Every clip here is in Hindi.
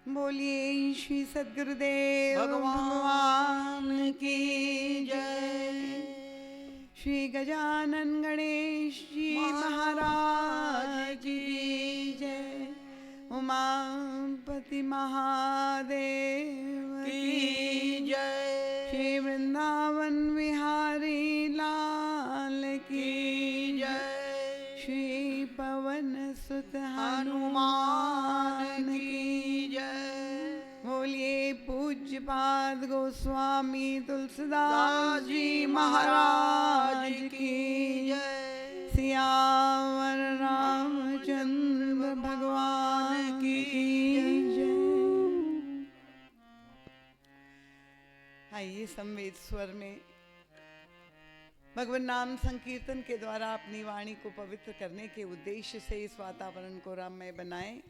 बोलिए श्री सद्गुरुदेव भगवान की जय। श्री गजानन गणेश जी महाराज की जय। उमापति महादेव की जय। श्री वृंदावन विहारी लाल की जय। श्री पवन सुत हनुमान की जय। बोलिए पूज्यपाद गोस्वामी तुलसीदास जी महाराज की जय। सियावर रामचंद्र भगवान की जय। आइए संवेद स्वर में भगवान नाम संकीर्तन के द्वारा अपनी वाणी को पवित्र करने के उद्देश्य से इस वातावरण को राममय बनाएं।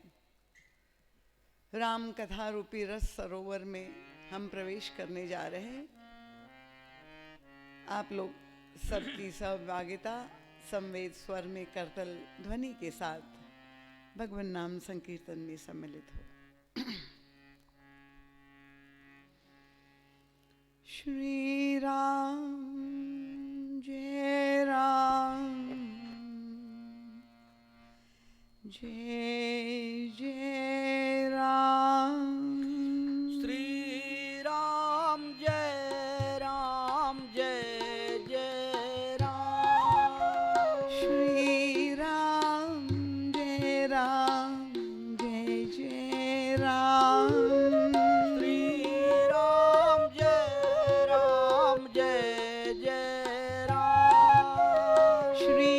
राम कथा रूपी रस सरोवर में हम प्रवेश करने जा रहे हैं। आप लोग सबकी सहभागिता संवेद स्वर में करतल ध्वनि के साथ भगवान नाम संकीर्तन में सम्मिलित हो। श्री राम जय राम जय जय राम। श्री राम जय राम जय जय राम। श्री राम जय राम जय जय राम। श्री राम जय राम जय जय राम। श्री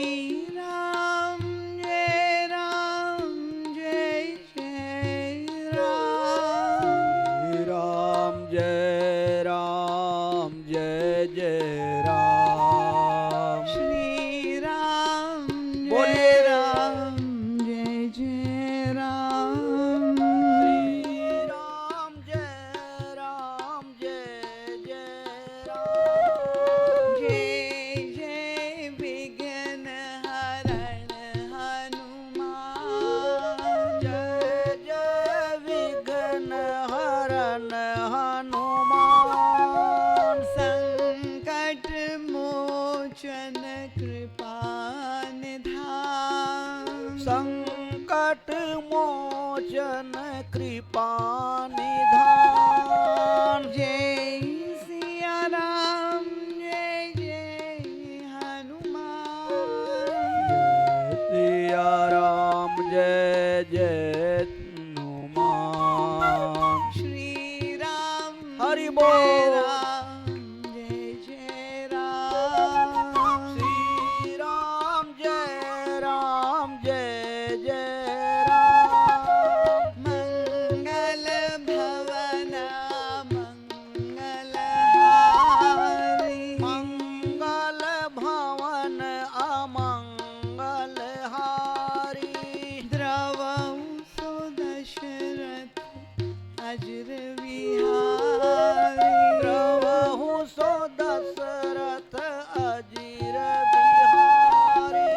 राम जय राम जय जय राम। श्री राम जय राम जय जय राम। श्री राम बोले जय राम जय जय राम। श्री राम जय राम जय जय राम। जय जय विघ्न हरण हनुमान। जय जय विघ्न हरन हनुमान। संकट मोचन कृपा निधान। संकट मोचन कृपा निधान। जय सिया राम जय जय हनुमान। सिया राम जय जय हनुमान। श्री राम हरि जय बोल। राम जय जय राम। श्री राम जय राम जय जय राम। मंगल भवन मंगल हारी। मंगल भवन अमंगल हारी। द्रवहु सुदशरथ अजर विहारी। द्रवहु सो दशरथ अजीर बिहारी।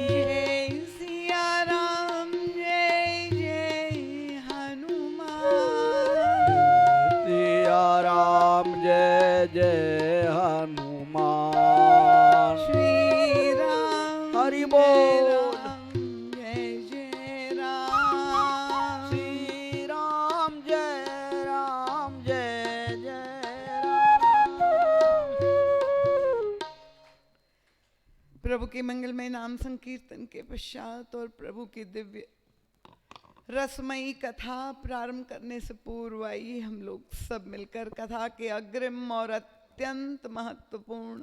जय सिया राम जय जय हनुमान। सिया राम जय जय हनुमान। श्री राम हरि जय बोल। राम जय जय राम। श्री राम जय राम जय जय राम। प्रभु के मंगलमय नाम संकीर्तन के पश्चात और प्रभु की दिव्य रसमयी कथा प्रारंभ करने से पूर्व आइए हम लोग सब मिलकर कथा के अग्रिम और अत्यंत महत्वपूर्ण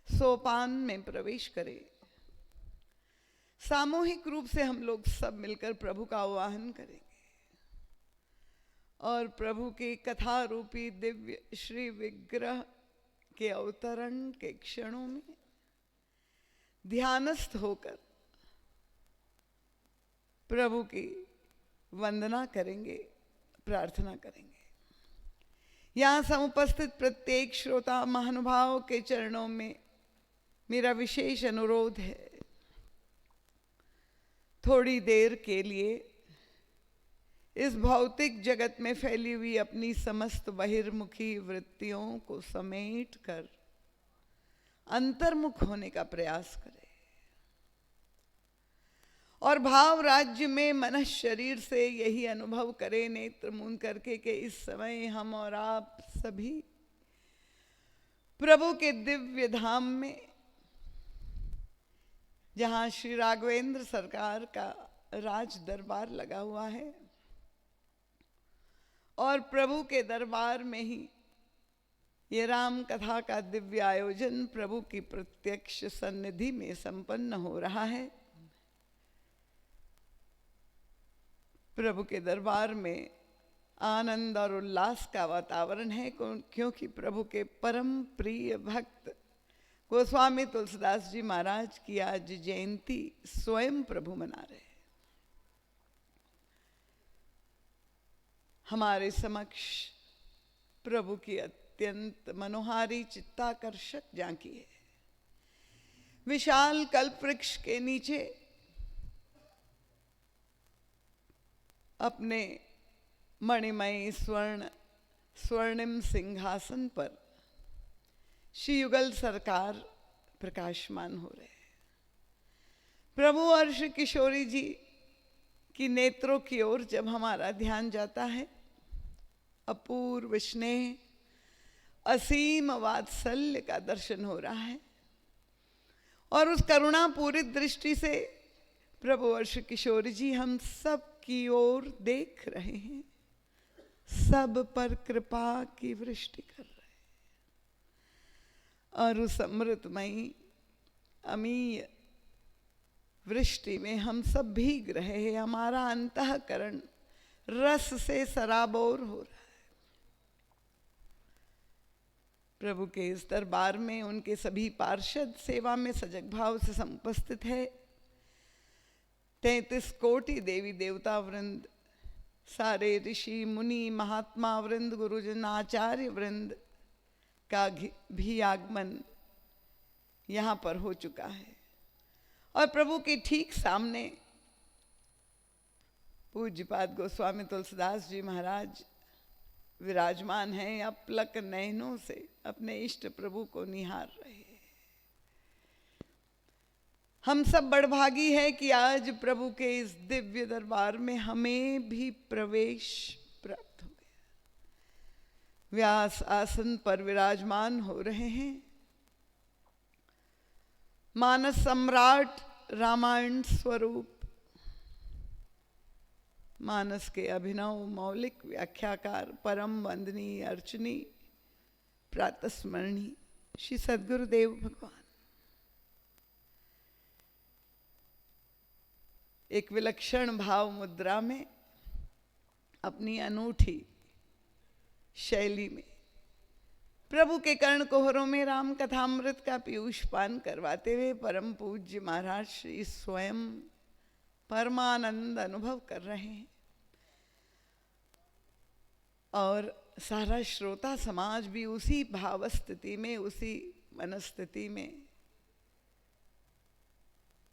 सोपान में प्रवेश करें। सामूहिक रूप से हम लोग सब मिलकर प्रभु का आवाहन करेंगे और प्रभु के कथा रूपी दिव्य श्री विग्रह के अवतरण के क्षणों में ध्यानस्थ होकर प्रभु की वंदना करेंगे, प्रार्थना करेंगे। यहाँ समुपस्थित प्रत्येक श्रोता महानुभाव के चरणों में मेरा विशेष अनुरोध है, थोड़ी देर के लिए इस भौतिक जगत में फैली हुई अपनी समस्त बहिर्मुखी वृत्तियों को समेट कर अंतर्मुख होने का प्रयास करे और भाव राज्य में मन शरीर से यही अनुभव करे, नेत्र मूंद करके, कि इस समय हम और आप सभी प्रभु के दिव्य धाम में, जहां श्री राघवेंद्र सरकार का राज दरबार लगा हुआ है, और प्रभु के दरबार में ही ये राम कथा का दिव्य आयोजन प्रभु की प्रत्यक्ष सन्निधि में संपन्न हो रहा है। प्रभु के दरबार में आनंद और उल्लास का वातावरण है, क्योंकि प्रभु के परम प्रिय भक्त गोस्वामी तुलसीदास जी महाराज की आज जयंती स्वयं प्रभु मना रहे हैं। हमारे समक्ष प्रभु की अत्यंत मनोहारी चित्ताकर्षक झांकी है। विशाल कल्प वृक्ष के नीचे अपने मणिमय स्वर्णिम सिंहासन पर श्री युगल सरकार प्रकाशमान हो रहे हैं। प्रभु और श्री किशोरी जी की नेत्रों की ओर जब हमारा ध्यान जाता है, अपूर्व स्नेह, असीम वात्सल्य का दर्शन हो रहा है और उस करुणापूरित दृष्टि से प्रभु और श्री किशोरी जी हम सब की ओर देख रहे हैं, सब पर कृपा की वृष्टि कर रहे हैं और उस अमृतमयी अमीय वृष्टि में हम सब भीग रहे हैं। हमारा अंतःकरण रस से सराबोर हो रहा है। प्रभु के इस दरबार में उनके सभी पार्षद सेवा में सजग भाव से समुपस्थित है। 33 कोटि देवी देवता वृंद, सारे ऋषि मुनि महात्मा वृंद, गुरुजन आचार्य वृंद का भी आगमन यहाँ पर हो चुका है और प्रभु के ठीक सामने पूज्यपाद गोस्वामी तुलसीदास जी महाराज विराजमान हैं, अपलक नयनों से अपने इष्ट प्रभु को निहार रहे हैं। हम सब बड़भागी है कि आज प्रभु के इस दिव्य दरबार में हमें भी प्रवेश प्राप्त हो गया। व्यास आसन पर विराजमान हो रहे हैं। मानस सम्राट, रामायण स्वरूप, मानस के अभिनव मौलिक व्याख्याकार, परम वंदनीय अर्चनी, प्रातस्मरणी श्री सद्गुरुदेव भगवान एक विलक्षण भाव मुद्रा में अपनी अनूठी शैली में प्रभु के कर्ण कोहरों में राम कथामृत का पीयूष पान करवाते हुए परम पूज्य महाराज श्री स्वयं परमानंद अनुभव कर रहे हैं और सारा श्रोता समाज भी उसी भाव स्थिति में, उसी मनस्थिति में,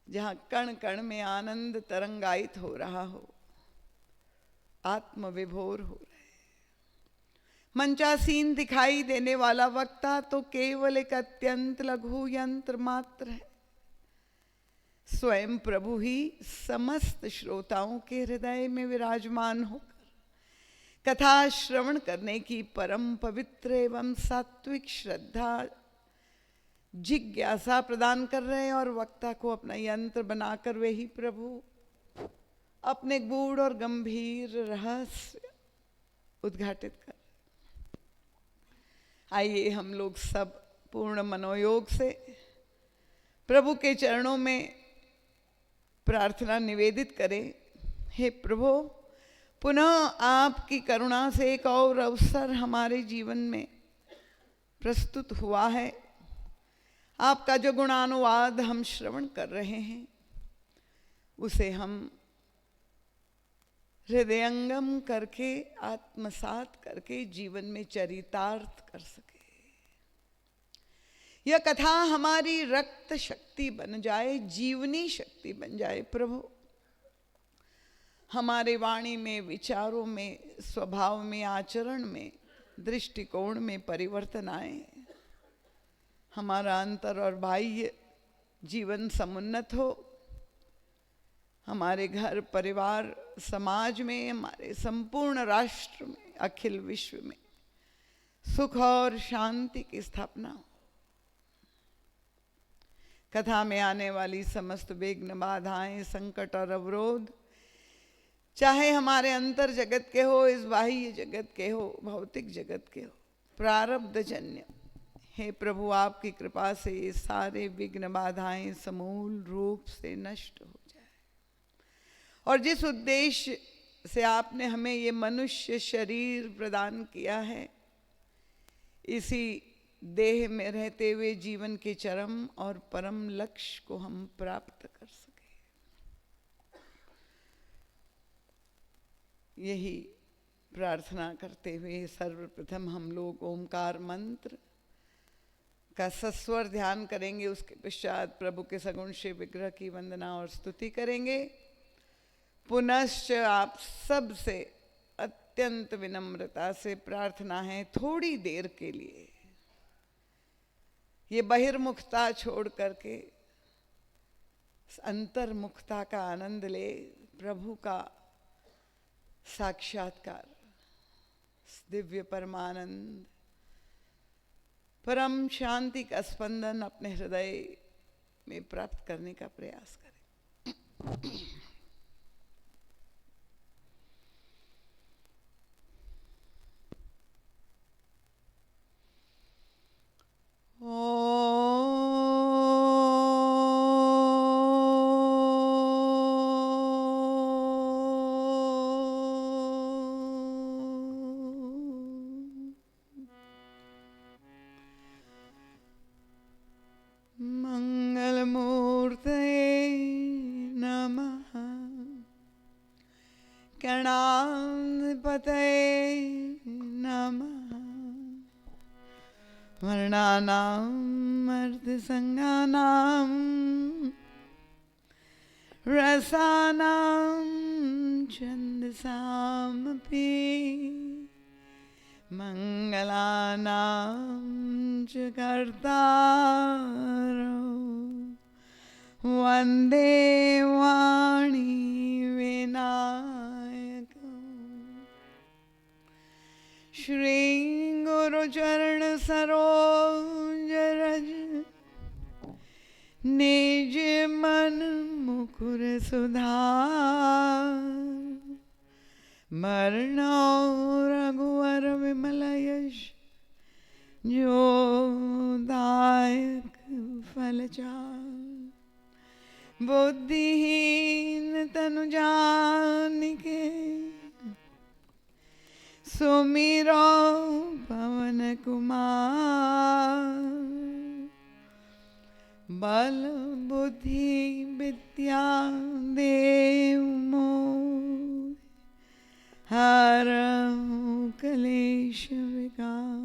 जहां कण कण में आनंद तरंगायित हो रहा हो, आत्मविभोर हो रहे। मंचासीन दिखाई देने वाला वक्ता तो केवल एक अत्यंत लघु यंत्र मात्र है। स्वयं प्रभु ही समस्त श्रोताओं के हृदय में विराजमान होकर कथा श्रवण करने की परम पवित्र एवं सात्विक श्रद्धा जिज्ञासा प्रदान कर रहे हैं और वक्ता को अपना यंत्र बनाकर वे ही प्रभु अपने गूढ़ और गंभीर रहस्य उद्घाटित कर। आइए हम लोग सब पूर्ण मनोयोग से प्रभु के चरणों में प्रार्थना निवेदित करें। हे प्रभु, पुनः आपकी करुणा से एक और अवसर हमारे जीवन में प्रस्तुत हुआ है। आपका जो गुणानुवाद हम श्रवण कर रहे हैं उसे हम हृदयंगम करके, आत्मसात करके जीवन में चरितार्थ कर सके। यह कथा हमारी रक्त शक्ति बन जाए, जीवनी शक्ति बन जाए। प्रभु, हमारे वाणी में, विचारों में, स्वभाव में, आचरण में, दृष्टिकोण में परिवर्तन आए, हमारा अंतर और बाह्य जीवन समुन्नत हो, हमारे घर परिवार समाज में, हमारे संपूर्ण राष्ट्र में, अखिल विश्व में सुख और शांति की स्थापना हो। कथा में आने वाली समस्त विघ्न, बाधाएं, संकट और अवरोध, चाहे हमारे अंतर जगत के हो, इस बाह्य जगत के हो, भौतिक जगत के हो, प्रारब्ध जन्य, हे प्रभु आपकी कृपा से ये सारे विघ्न बाधाएं समूल रूप से नष्ट हो जाए। और जिस उद्देश्य से आपने हमें ये मनुष्य शरीर प्रदान किया है, इसी देह में रहते हुए जीवन के चरम और परम लक्ष्य को हम प्राप्त कर सके, यही प्रार्थना करते हुए सर्वप्रथम हम लोग ओंकार मंत्र का सस्वर ध्यान करेंगे। उसके पश्चात प्रभु के सगुण शिव विग्रह की वंदना और स्तुति करेंगे। पुनश्च आप सब से अत्यंत विनम्रता से प्रार्थना है, थोड़ी देर के लिए ये बहिर्मुखता छोड़ करके अंतर्मुखता का आनंद ले, प्रभु का साक्षात्कार, दिव्य परमानंद, परम शांति का स्पंदन अपने हृदय में प्राप्त करने का प्रयास करें। वर्णानाम् अर्धसंज्ञानाम् रसानां छन्दसामपि मंगलानां च कर्तारो वन्दे वाणी विनायकम्। श्री गुरुचरण सरोज रज निज मन मुकुर सुधार, मरणो रघुवर विमल यश जो दायक फलचार। बुद्धिहीन तनु जानिके सुमिरो पवन कुमार। बल बुद्धि विद्या देव मोहि हरहु कलेश विकार।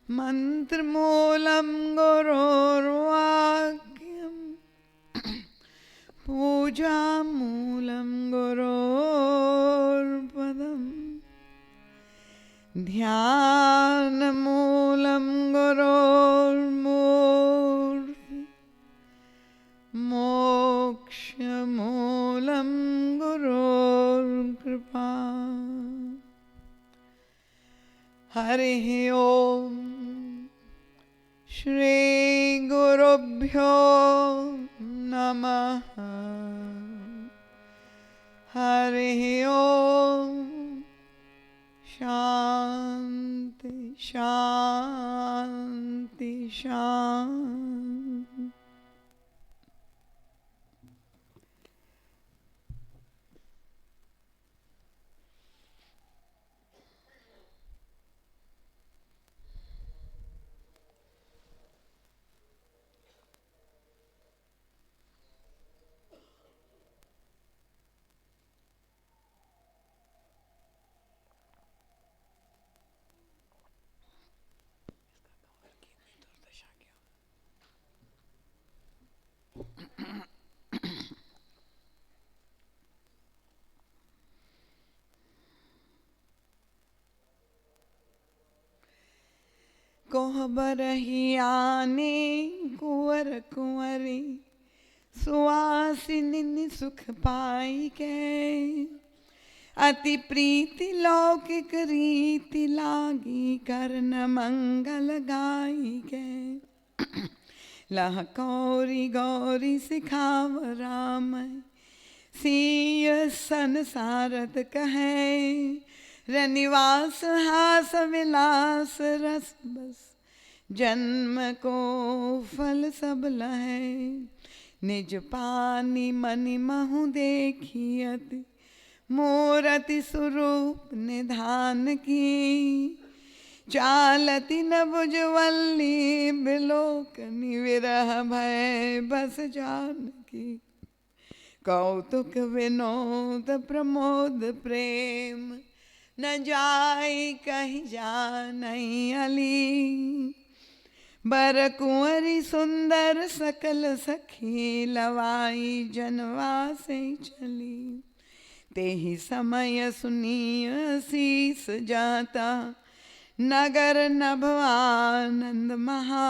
मंत्र मूलम गुरोर्वाक्यम पूजा मूलम गुरोर्पदम। ध्यान मूलम गुरोर्मूर्ति। मोक्ष मूलम गुरोर्कृपा। हरिः ओम। श्री गुरुभ्यो नमः। हरिः ओम। शांति शांति शांति। कोहबर ही आने कुंवर कुंवरी सुवासिनी सुख पाई के अति प्रीति लौकिक रीति लागी कर्ण मंगल गाई के लह कौरी गौरी सिखाव राम सीय संसारत कहे रनिवास हास विलास रस बस जन्म को फल सब लहे निज पानी मनि महु देखियति मूरति स्वरूप निधान की चालती न बुझवल्ली बिलोकनि विरह भय बस जान की कौतुक विनोद प्रमोद प्रेम न जाय कहीं जानई अली बर कुंवरी सुंदर सकल सखी लवाई जनवा से चली तेहि समय सुनिय शीस जाता नगर नभवानंद महा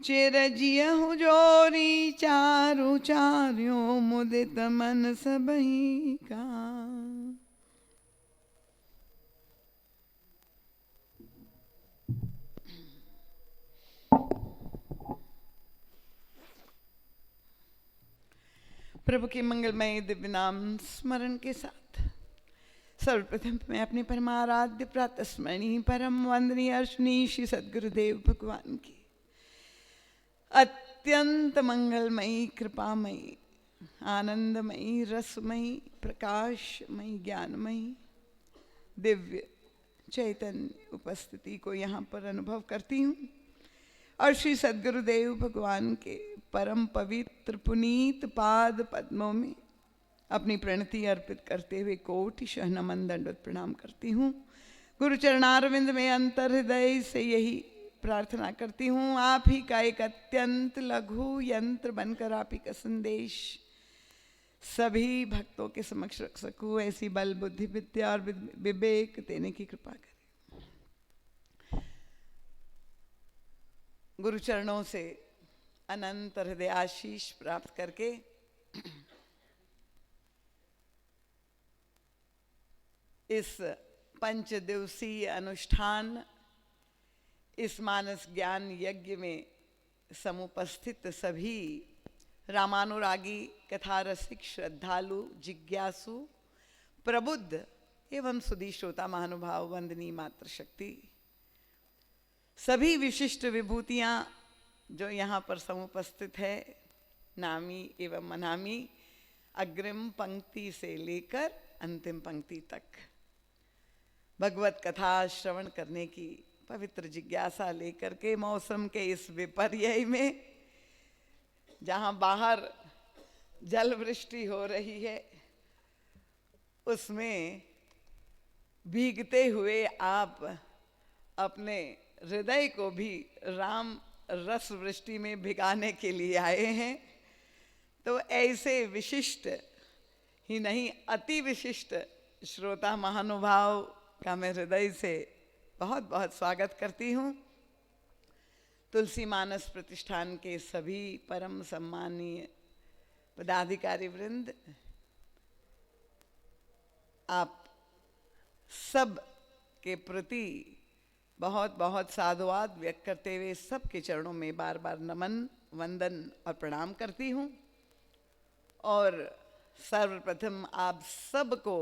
चिरजियहु जोरी चारु चार्यों मुदित मन सबही का। प्रभु के मंगलमय दिव्य नाम स्मरण के साथ सर्वप्रथम मैं अपने परमाराध्य प्रातः स्मरणीय परम वंदनीय अर्चनीय श्री सद्गुरुदेव भगवान की अत्यंत मंगलमयी कृपामयी आनंदमयी रसमयी प्रकाशमयी ज्ञानमयी दिव्य चैतन्य उपस्थिति को यहाँ पर अनुभव करती हूँ और श्री सद्गुरुदेव भगवान के परम पवित्र पुनीत पाद पद्मों में अपनी प्रणति अर्पित करते हुए कोटि नमन दंडवत प्रणाम करती हूँ। गुरु चरणारविंद में अंतर हृदय से यही प्रार्थना करती हूँ, आप ही का एक अत्यंत लघु यंत्र बनकर आप ही का संदेश सभी भक्तों के समक्ष रख सकूँ, ऐसी बल बुद्धि विद्या और विवेक देने की कृपा करें। गुरु चरणों से अनंत हृदय आशीष प्राप्त करके इस पंच दिवसीय अनुष्ठान इस मानस ज्ञान यज्ञ में समुपस्थित सभी रामानुरागी कथा रसिक श्रद्धालु जिज्ञासु प्रबुद्ध एवं सुधी श्रोता महानुभाव वंदनीय मातृशक्ति सभी विशिष्ट विभूतियाँ जो यहाँ पर समुपस्थित है, नामी एवं अनामी, अग्रिम पंक्ति से लेकर अंतिम पंक्ति तक भगवत कथा श्रवण करने की पवित्र जिज्ञासा लेकर के मौसम के इस विपर्य में जहाँ बाहर जल वृष्टि हो रही है उसमें भीगते हुए आप अपने हृदय को भी राम रस वृष्टि में भिगाने के लिए आए हैं। तो ऐसे विशिष्ट ही नहीं अति विशिष्ट श्रोता महानुभाव का मैं हृदय से बहुत बहुत स्वागत करती हूँ। तुलसी मानस प्रतिष्ठान के सभी परम सम्मानीय पदाधिकारी वृंद, आप सब के प्रति बहुत बहुत साधुवाद व्यक्त करते हुए सबके चरणों में बार बार नमन वंदन और प्रणाम करती हूँ। और सर्वप्रथम आप सबको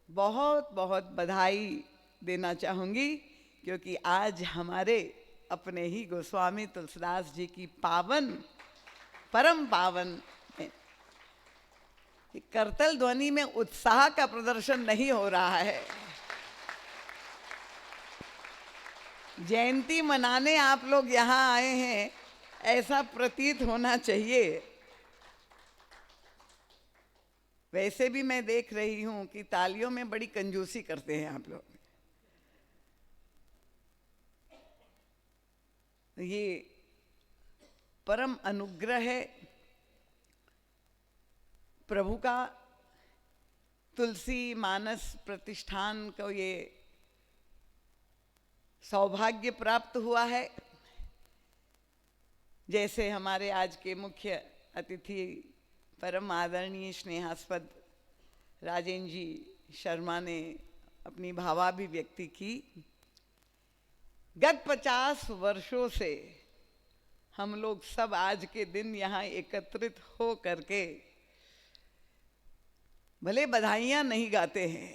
बहुत बहुत बधाई देना चाहूँगी क्योंकि आज हमारे अपने ही गोस्वामी तुलसीदास जी की पावन परम पावन करतल ध्वनि में उत्साह का प्रदर्शन नहीं हो रहा है। जयंती मनाने आप लोग यहाँ आए हैं ऐसा प्रतीत होना चाहिए। वैसे भी मैं देख रही हूँ कि तालियों में बड़ी कंजूसी करते हैं आप लोग। ये परम अनुग्रह है प्रभु का। तुलसी मानस प्रतिष्ठान को ये सौभाग्य प्राप्त हुआ है। जैसे हमारे आज के मुख्य अतिथि परम आदरणीय स्नेहास्पद राजेंद्र जी शर्मा ने अपनी भावाभिव्यक्ति की। गत 50 वर्षों से हम लोग सब आज के दिन यहाँ एकत्रित हो करके भले बधाइयाँ नहीं गाते हैं,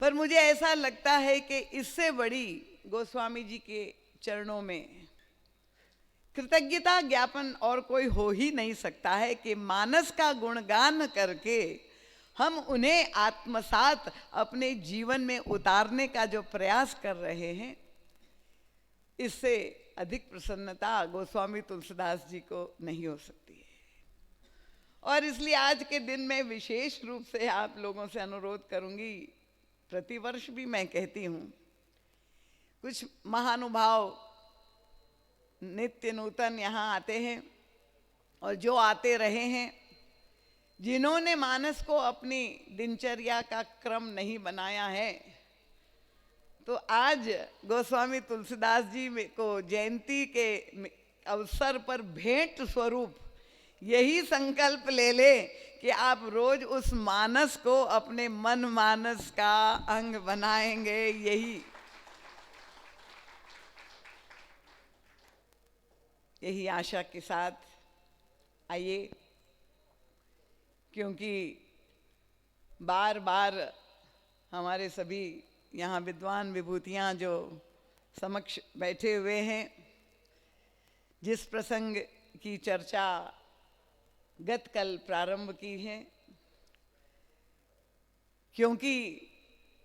पर मुझे ऐसा लगता है कि इससे बड़ी गोस्वामी जी के चरणों में कृतज्ञता ज्ञापन और कोई हो ही नहीं सकता है कि मानस का गुणगान करके हम उन्हें आत्मसात अपने जीवन में उतारने का जो प्रयास कर रहे हैं, इससे अधिक प्रसन्नता गोस्वामी तुलसीदास जी को नहीं हो सकती है। और इसलिए आज के दिन में विशेष रूप से आप लोगों से अनुरोध करूंगी, प्रतिवर्ष भी मैं कहती हूँ, कुछ महानुभाव नित्य नूतन यहाँ आते हैं और जो आते रहे हैं, जिन्होंने मानस को अपनी दिनचर्या का क्रम नहीं बनाया है, तो आज गोस्वामी तुलसीदास जी को जयंती के अवसर पर भेंट स्वरूप यही संकल्प ले ले कि आप रोज उस मानस को अपने मन मानस का अंग बनाएंगे। यही आशा के साथ आइए, क्योंकि बार बार हमारे सभी यहाँ विद्वान विभूतियाँ जो समक्ष बैठे हुए हैं, जिस प्रसंग की चर्चा गत कल प्रारंभ की है, क्योंकि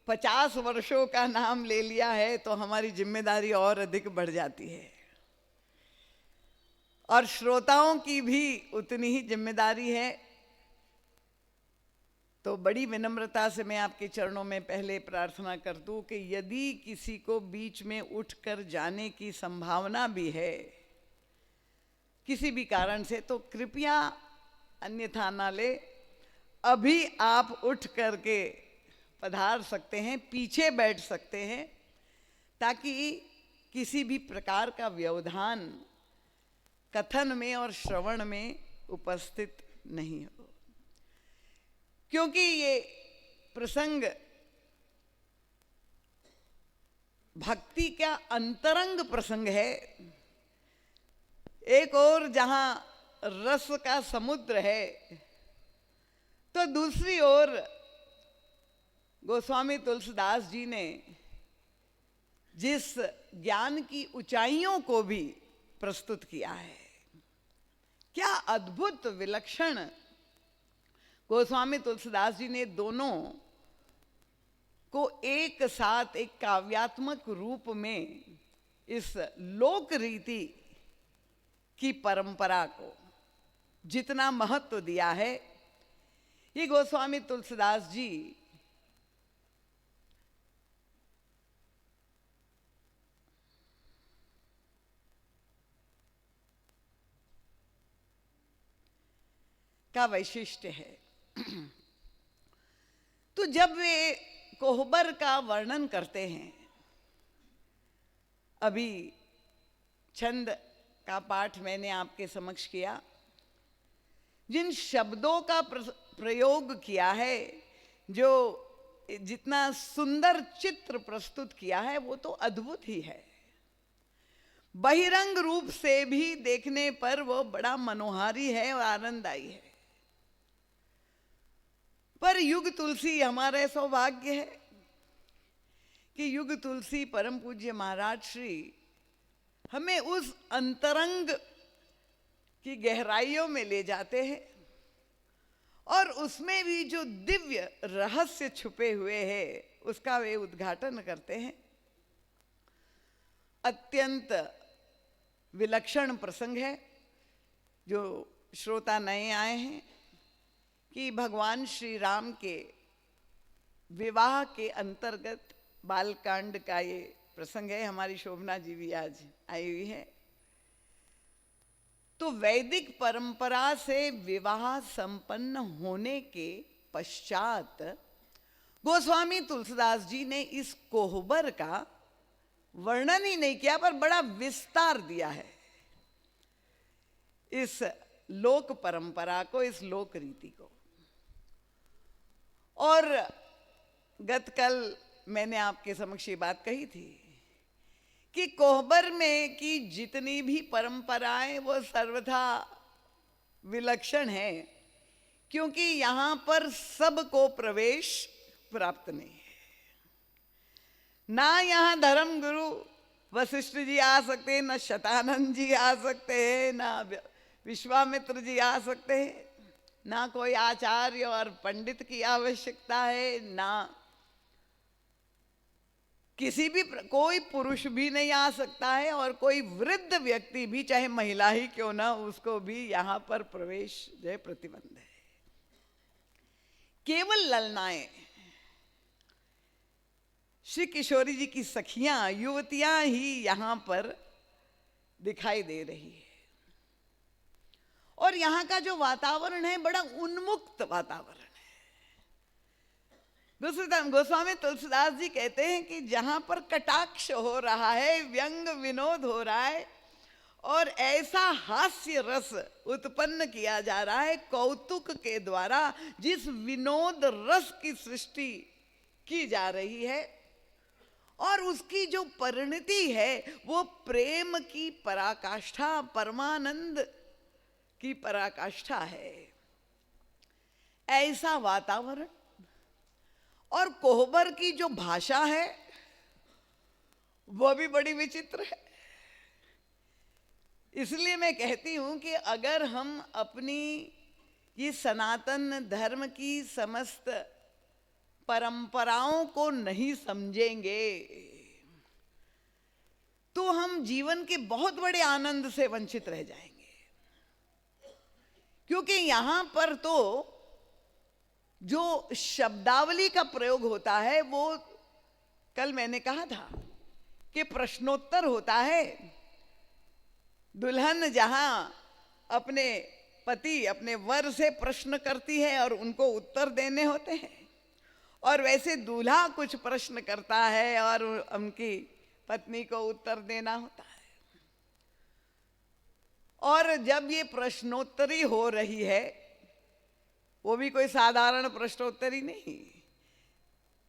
50 वर्षों का नाम ले लिया है तो हमारी जिम्मेदारी और अधिक बढ़ जाती है और श्रोताओं की भी उतनी ही जिम्मेदारी है। तो बड़ी विनम्रता से मैं आपके चरणों में पहले प्रार्थना कर दूं कि यदि किसी को बीच में उठकर जाने की संभावना भी है किसी भी कारण से, तो कृपया अन्यथा ना ले, अभी आप उठ करके पधार सकते हैं, पीछे बैठ सकते हैं, ताकि किसी भी प्रकार का व्यवधान कथन में और श्रवण में उपस्थित नहीं हो, क्योंकि ये प्रसंग भक्ति का अंतरंग प्रसंग है। एक और जहां रस का समुद्र है, तो दूसरी ओर गोस्वामी तुलसीदास जी ने जिस ज्ञान की ऊंचाइयों को भी प्रस्तुत किया है, क्या अद्भुत विलक्षण गोस्वामी तुलसीदास जी ने दोनों को एक साथ एक काव्यात्मक रूप में इस लोक रीति की परंपरा को जितना महत्व दिया है, ये गोस्वामी तुलसीदास जी का वैशिष्ट्य है। तो जब वे कोहबर का वर्णन करते हैं, अभी छंद का पाठ मैंने आपके समक्ष किया, जिन शब्दों का प्रयोग किया है, जो जितना सुंदर चित्र प्रस्तुत किया है, वो तो अद्भुत ही है। बहिरंग रूप से भी देखने पर वो बड़ा मनोहारी है और आनंददायी है, पर युग तुलसी हमारा सौभाग्य है कि युग तुलसी परम पूज्य महाराज श्री हमें उस अंतरंग की गहराइयों में ले जाते हैं और उसमें भी जो दिव्य रहस्य छुपे हुए हैं उसका वे उद्घाटन करते हैं। अत्यंत विलक्षण प्रसंग है। जो श्रोता नए आए हैं कि भगवान श्री राम के विवाह के अंतर्गत बालकांड का ये प्रसंग है। हमारी शोभना जी भी आज आई हुई है। तो वैदिक परंपरा से विवाह संपन्न होने के पश्चात गोस्वामी तुलसीदास जी ने इस कोहबर का वर्णन ही नहीं किया, पर बड़ा विस्तार दिया है इस लोक परंपरा को, इस लोक रीति को। और गतकल मैंने आपके समक्ष ये बात कही थी कि कोहबर में की जितनी भी परंपराएं वो सर्वथा विलक्षण है, क्योंकि यहां पर सबको प्रवेश प्राप्त नहीं है। ना यहां धर्म गुरु वशिष्ठ जी आ सकते हैं, न शतानंद जी आ सकते हैं, ना विश्वामित्र जी आ सकते हैं, ना कोई आचार्य और पंडित की आवश्यकता है, ना किसी भी कोई पुरुष भी नहीं आ सकता है, और कोई वृद्ध व्यक्ति भी, चाहे महिला ही क्यों ना, उसको भी यहां पर प्रवेश जो है प्रतिबंध है। केवल ललनाएं, श्री किशोरी जी की सखियां, युवतियां ही यहां पर दिखाई दे रही है। और यहां का जो वातावरण है बड़ा उन्मुक्त वातावरण है। गोस्वामी तुलसीदास जी कहते हैं कि जहां पर कटाक्ष हो रहा है, व्यंग विनोद हो रहा है, और ऐसा हास्य रस उत्पन्न किया जा रहा है कौतुक के द्वारा, जिस विनोद रस की सृष्टि की जा रही है, और उसकी जो परिणति है वो प्रेम की पराकाष्ठा, परमानंद की पराकाष्ठा है। ऐसा वातावरण, और कोहबर की जो भाषा है वो भी बड़ी विचित्र है। इसलिए मैं कहती हूं कि अगर हम अपनी ये सनातन धर्म की समस्त परंपराओं को नहीं समझेंगे तो हम जीवन के बहुत बड़े आनंद से वंचित रह जाएंगे। क्योंकि यहां पर तो जो शब्दावली का प्रयोग होता है वो, कल मैंने कहा था कि प्रश्नोत्तर होता है। दुल्हन जहां अपने पति, अपने वर से प्रश्न करती है और उनको उत्तर देने होते हैं, और वैसे दूल्हा कुछ प्रश्न करता है और उनकी पत्नी को उत्तर देना होता है। और जब ये प्रश्नोत्तरी हो रही है, वो भी कोई साधारण प्रश्नोत्तरी नहीं,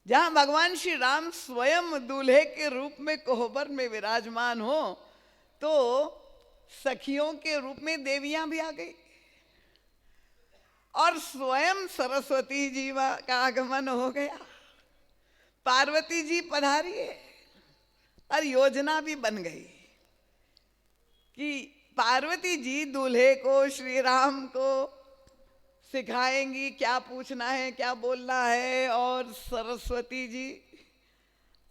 जहां भगवान श्री राम स्वयं दूल्हे के रूप में कोहबर में विराजमान हो, तो सखियों के रूप में देवियां भी आ गई, और स्वयं सरस्वती जी का आगमन हो गया, पार्वती जी पधारी है, और योजना भी बन गई कि पार्वती जी दूल्हे को, श्री राम को सिखाएंगी क्या पूछना है, क्या बोलना है, और सरस्वती जी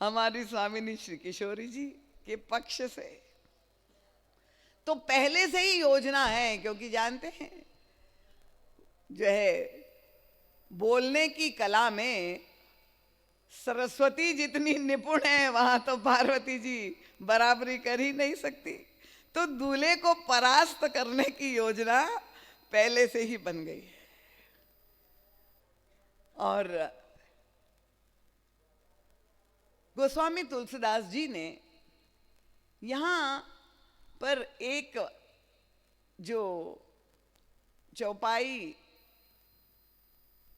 हमारी स्वामिनी श्री किशोरी जी के पक्ष से तो पहले से ही योजना है। क्योंकि जानते हैं जो है बोलने की कला में सरस्वती जितनी निपुण है, वहां तो पार्वती जी बराबरी कर ही नहीं सकती। तो दूल्हे को परास्त करने की योजना पहले से ही बन गई है। और गोस्वामी तुलसीदास जी ने यहां पर एक जो चौपाई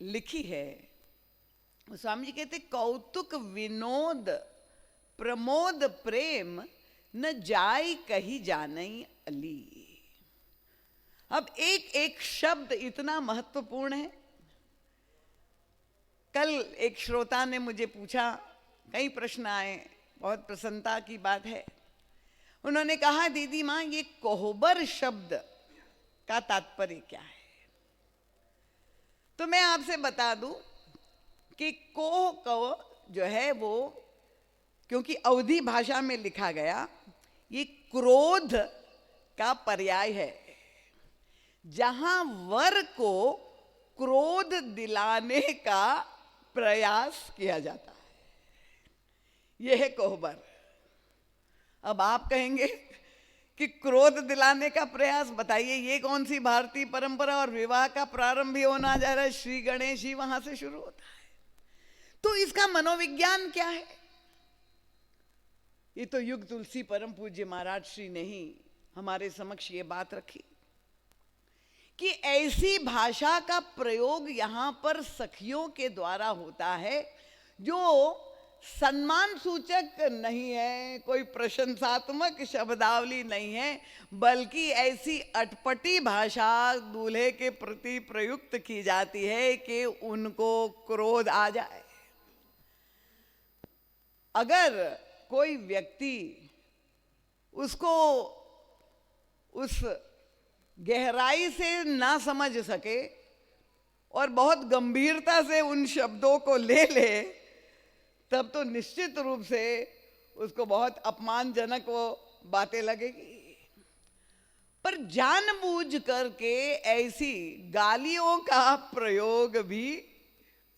लिखी है, स्वामी जी कहते कौतुक विनोद प्रमोद प्रेम न जाय कही जानई अली। अब एक एक शब्द इतना महत्वपूर्ण है। कल एक श्रोता ने मुझे पूछा, कई प्रश्न आए, बहुत प्रसन्नता की बात है। उन्होंने कहा, दीदी माँ ये कोहबर शब्द का तात्पर्य क्या है? तो मैं आपसे बता दूं कि कोह को जो है वो, क्योंकि अवधी भाषा में लिखा गया, ये क्रोध का पर्याय है। जहां वर को क्रोध दिलाने का प्रयास किया जाता है, यह है कोहबर। अब आप कहेंगे कि क्रोध दिलाने का प्रयास, बताइए ये कौन सी भारतीय परंपरा? और विवाह का प्रारंभ भी होना जा रहा है, श्री गणेश जी वहां से शुरू होता है। तो इसका मनोविज्ञान क्या है? ये तो युग तुलसी परम पूज्य महाराज श्री ने ही हमारे समक्ष ये बात रखी कि ऐसी भाषा का प्रयोग यहां पर सखियों के द्वारा होता है जो सम्मान सूचक नहीं है, कोई प्रशंसात्मक शब्दावली नहीं है, बल्कि ऐसी अटपटी भाषा दूल्हे के प्रति प्रयुक्त की जाती है कि उनको क्रोध आ जाए। अगर कोई व्यक्ति उसको उस गहराई से ना समझ सके और बहुत गंभीरता से उन शब्दों को ले ले, तब तो निश्चित रूप से उसको बहुत अपमानजनक वो बातें लगेगी। पर जानबूझ करके ऐसी गालियों का प्रयोग भी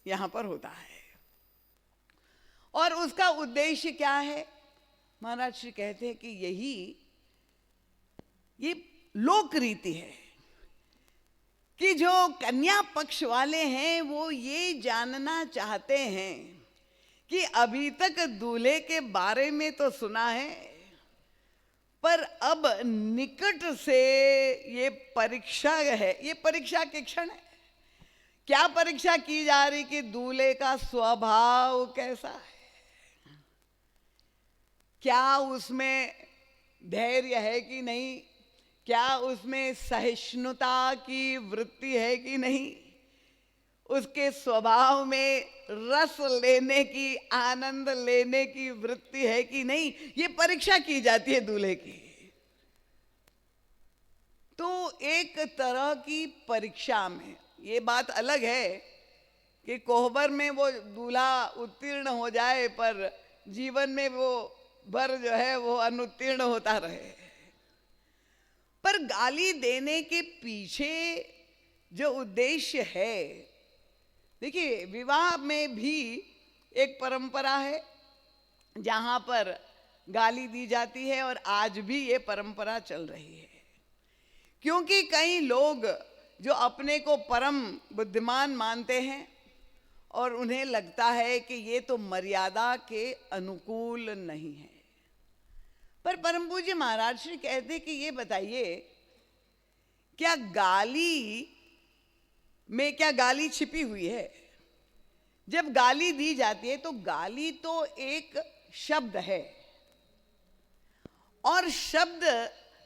यहां पर होता है। और उसका उद्देश्य क्या है? महाराज श्री कहते हैं कि ये लोक रीति है कि जो कन्या पक्ष वाले हैं वो ये जानना चाहते हैं कि अभी तक दूल्हे के बारे में तो सुना है, पर अब निकट से ये परीक्षा है, ये परीक्षा के क्षण है। क्या परीक्षा की जा रही कि दूल्हे का स्वभाव कैसा है, क्या उसमें धैर्य है कि नहीं, क्या उसमें सहिष्णुता की वृत्ति है कि नहीं, उसके स्वभाव में रस लेने की, आनंद लेने की वृत्ति है कि नहीं, ये परीक्षा की जाती है दूल्हे की। तो एक तरह की परीक्षा में ये बात अलग है कि कोहबर में वो दूल्हा उत्तीर्ण हो जाए पर जीवन में वो भर जो है वो अनुत्तीर्ण होता रहे। पर गाली देने के पीछे जो उद्देश्य है, देखिए विवाह में भी एक परंपरा है जहां पर गाली दी जाती है और आज भी ये परंपरा चल रही है, क्योंकि कई लोग जो अपने को परम बुद्धिमान मानते हैं और उन्हें लगता है कि ये तो मर्यादा के अनुकूल नहीं है। पर परम पूज्य महाराज श्री कहते कि ये बताइए, क्या गाली में क्या गाली छिपी हुई है? जब गाली दी जाती है तो गाली तो एक शब्द है, और शब्द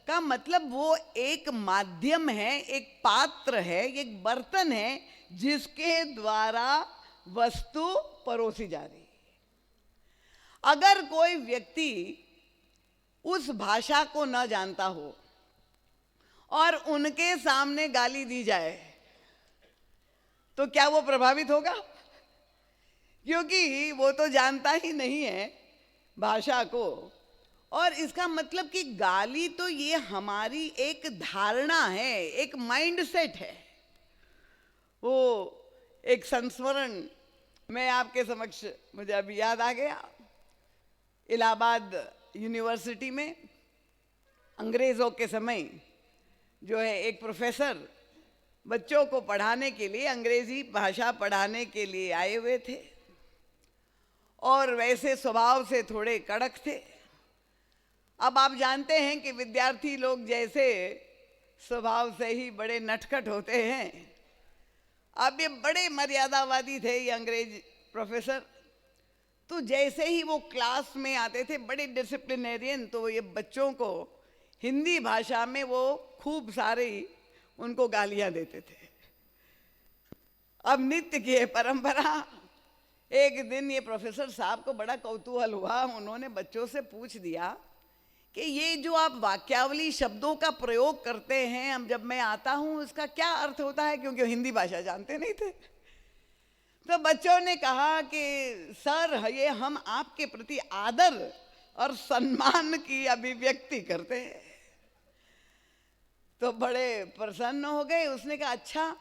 का मतलब वो एक माध्यम है, एक पात्र है, एक बर्तन है जिसके द्वारा वस्तु परोसी जा रही है। अगर कोई व्यक्ति उस भाषा को न जानता हो और उनके सामने गाली दी जाए तो क्या वो प्रभावित होगा? क्योंकि वो तो जानता ही नहीं है भाषा को। और इसका मतलब कि गाली तो ये हमारी एक धारणा है, एक माइंडसेट है। वो एक संस्मरण मैं आपके समक्ष, मुझे अभी याद आ गया, इलाहाबाद यूनिवर्सिटी में अंग्रेजों के समय जो है एक प्रोफेसर बच्चों को पढ़ाने के लिए, अंग्रेजी भाषा पढ़ाने के लिए आए हुए थे और वैसे स्वभाव से थोड़े कड़क थे। अब आप जानते हैं कि विद्यार्थी लोग जैसे स्वभाव से ही बड़े नटखट होते हैं। अब ये बड़े मर्यादावादी थे ये अंग्रेज प्रोफेसर। तो जैसे ही वो क्लास में आते थे, बड़े डिसिप्लिनेरियन, तो ये बच्चों को हिंदी भाषा में वो खूब सारी उनको गालियां देते थे। अब नित्य की परंपरा, एक दिन ये प्रोफेसर साहब को बड़ा कौतूहल हुआ, उन्होंने बच्चों से पूछ दिया कि ये जो आप वाक्यावली शब्दों का प्रयोग करते हैं, हम जब मैं आता हूं उसका क्या अर्थ होता है, क्योंकि हिंदी भाषा जानते नहीं थे। तो बच्चों ने कहा कि सर, ये हम आपके प्रति आदर और सम्मान की अभिव्यक्ति करते हैं। तो बड़े प्रसन्न हो गए। उसने कहा अच्छा,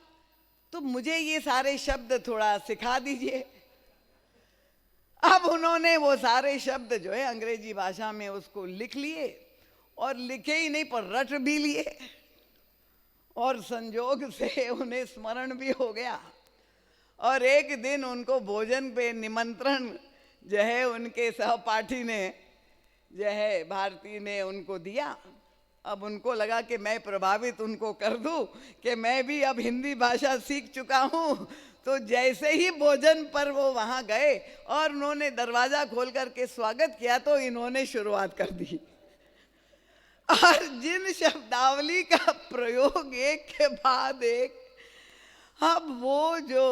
तो मुझे ये सारे शब्द थोड़ा सिखा दीजिए। अब उन्होंने वो सारे शब्द जो है अंग्रेजी भाषा में उसको लिख लिए, और लिखे ही नहीं पर रट भी लिए, और संजोग से उन्हें स्मरण भी हो गया। और एक दिन उनको भोजन पे निमंत्रण जो है उनके सहपाठी ने जो है भारती ने उनको दिया। अब उनको लगा कि मैं प्रभावित उनको कर दूं कि मैं भी अब हिंदी भाषा सीख चुका हूं। तो जैसे ही भोजन पर वो वहां गए और उन्होंने दरवाजा खोल करके स्वागत किया तो इन्होंने शुरुआत कर दी। और जिन शब्दावली का प्रयोग एक के बाद एक, अब वो जो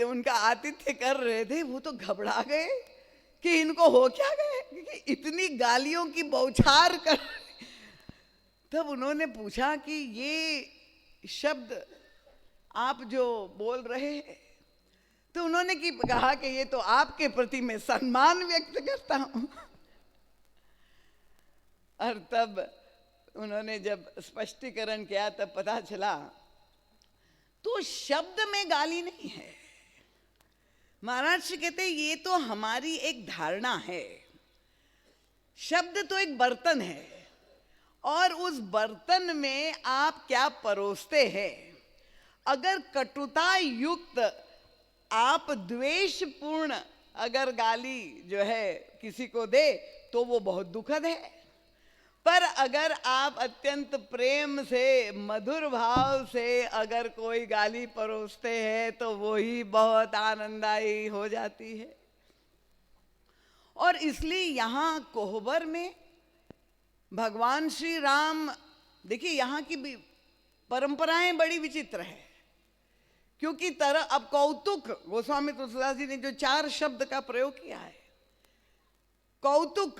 उनका आतिथ्य कर रहे थे वो तो घबरा गए कि इनको हो क्या गए, कि इतनी गालियों की बौछार कर। तब उन्होंने पूछा कि ये शब्द आप जो बोल रहे हैं, तो उन्होंने कहा कि ये तो आपके प्रति मैं सम्मान व्यक्त करता हूं। और तब उन्होंने जब स्पष्टीकरण किया तब पता चला तो शब्द में गाली नहीं है। महाराज जी कहते ये तो हमारी एक धारणा है। शब्द तो एक बर्तन है और उस बर्तन में आप क्या परोसते हैं। अगर कटुता युक्त आप द्वेषपूर्ण अगर गाली जो है किसी को दे तो वो बहुत दुखद है, पर अगर आप अत्यंत प्रेम से मधुर भाव से अगर कोई गाली परोसते हैं तो वो ही बहुत आनंददायी हो जाती है। और इसलिए यहाँ कोहबर में भगवान श्री राम, देखिए यहाँ की परंपराएं बड़ी विचित्र है, क्योंकि अब कौतुक गोस्वामी तुलसीदास जी ने जो 4 शब्द का प्रयोग किया है, कौतुक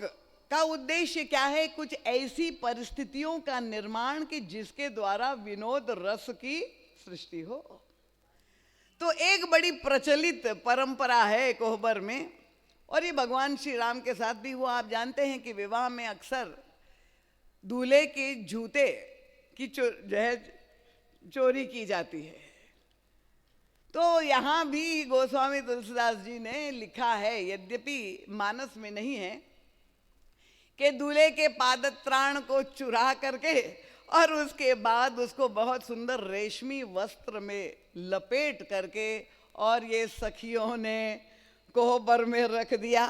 का उद्देश्य क्या है, कुछ ऐसी परिस्थितियों का निर्माण कि जिसके द्वारा विनोद रस की सृष्टि हो। तो एक बड़ी प्रचलित परंपरा है कोहबर में, और ये भगवान श्री राम के साथ भी हुआ। आप जानते हैं कि विवाह में अक्सर दूल्हे के जूते की जो है चोरी की जाती है। तो यहाँ भी गोस्वामी तुलसीदास जी ने लिखा है, यद्यपि मानस में नहीं है, कि दूल्हे के पादत्राण को चुरा करके और उसके बाद उसको बहुत सुंदर रेशमी वस्त्र में लपेट करके और ये सखियों ने कोहबर में रख दिया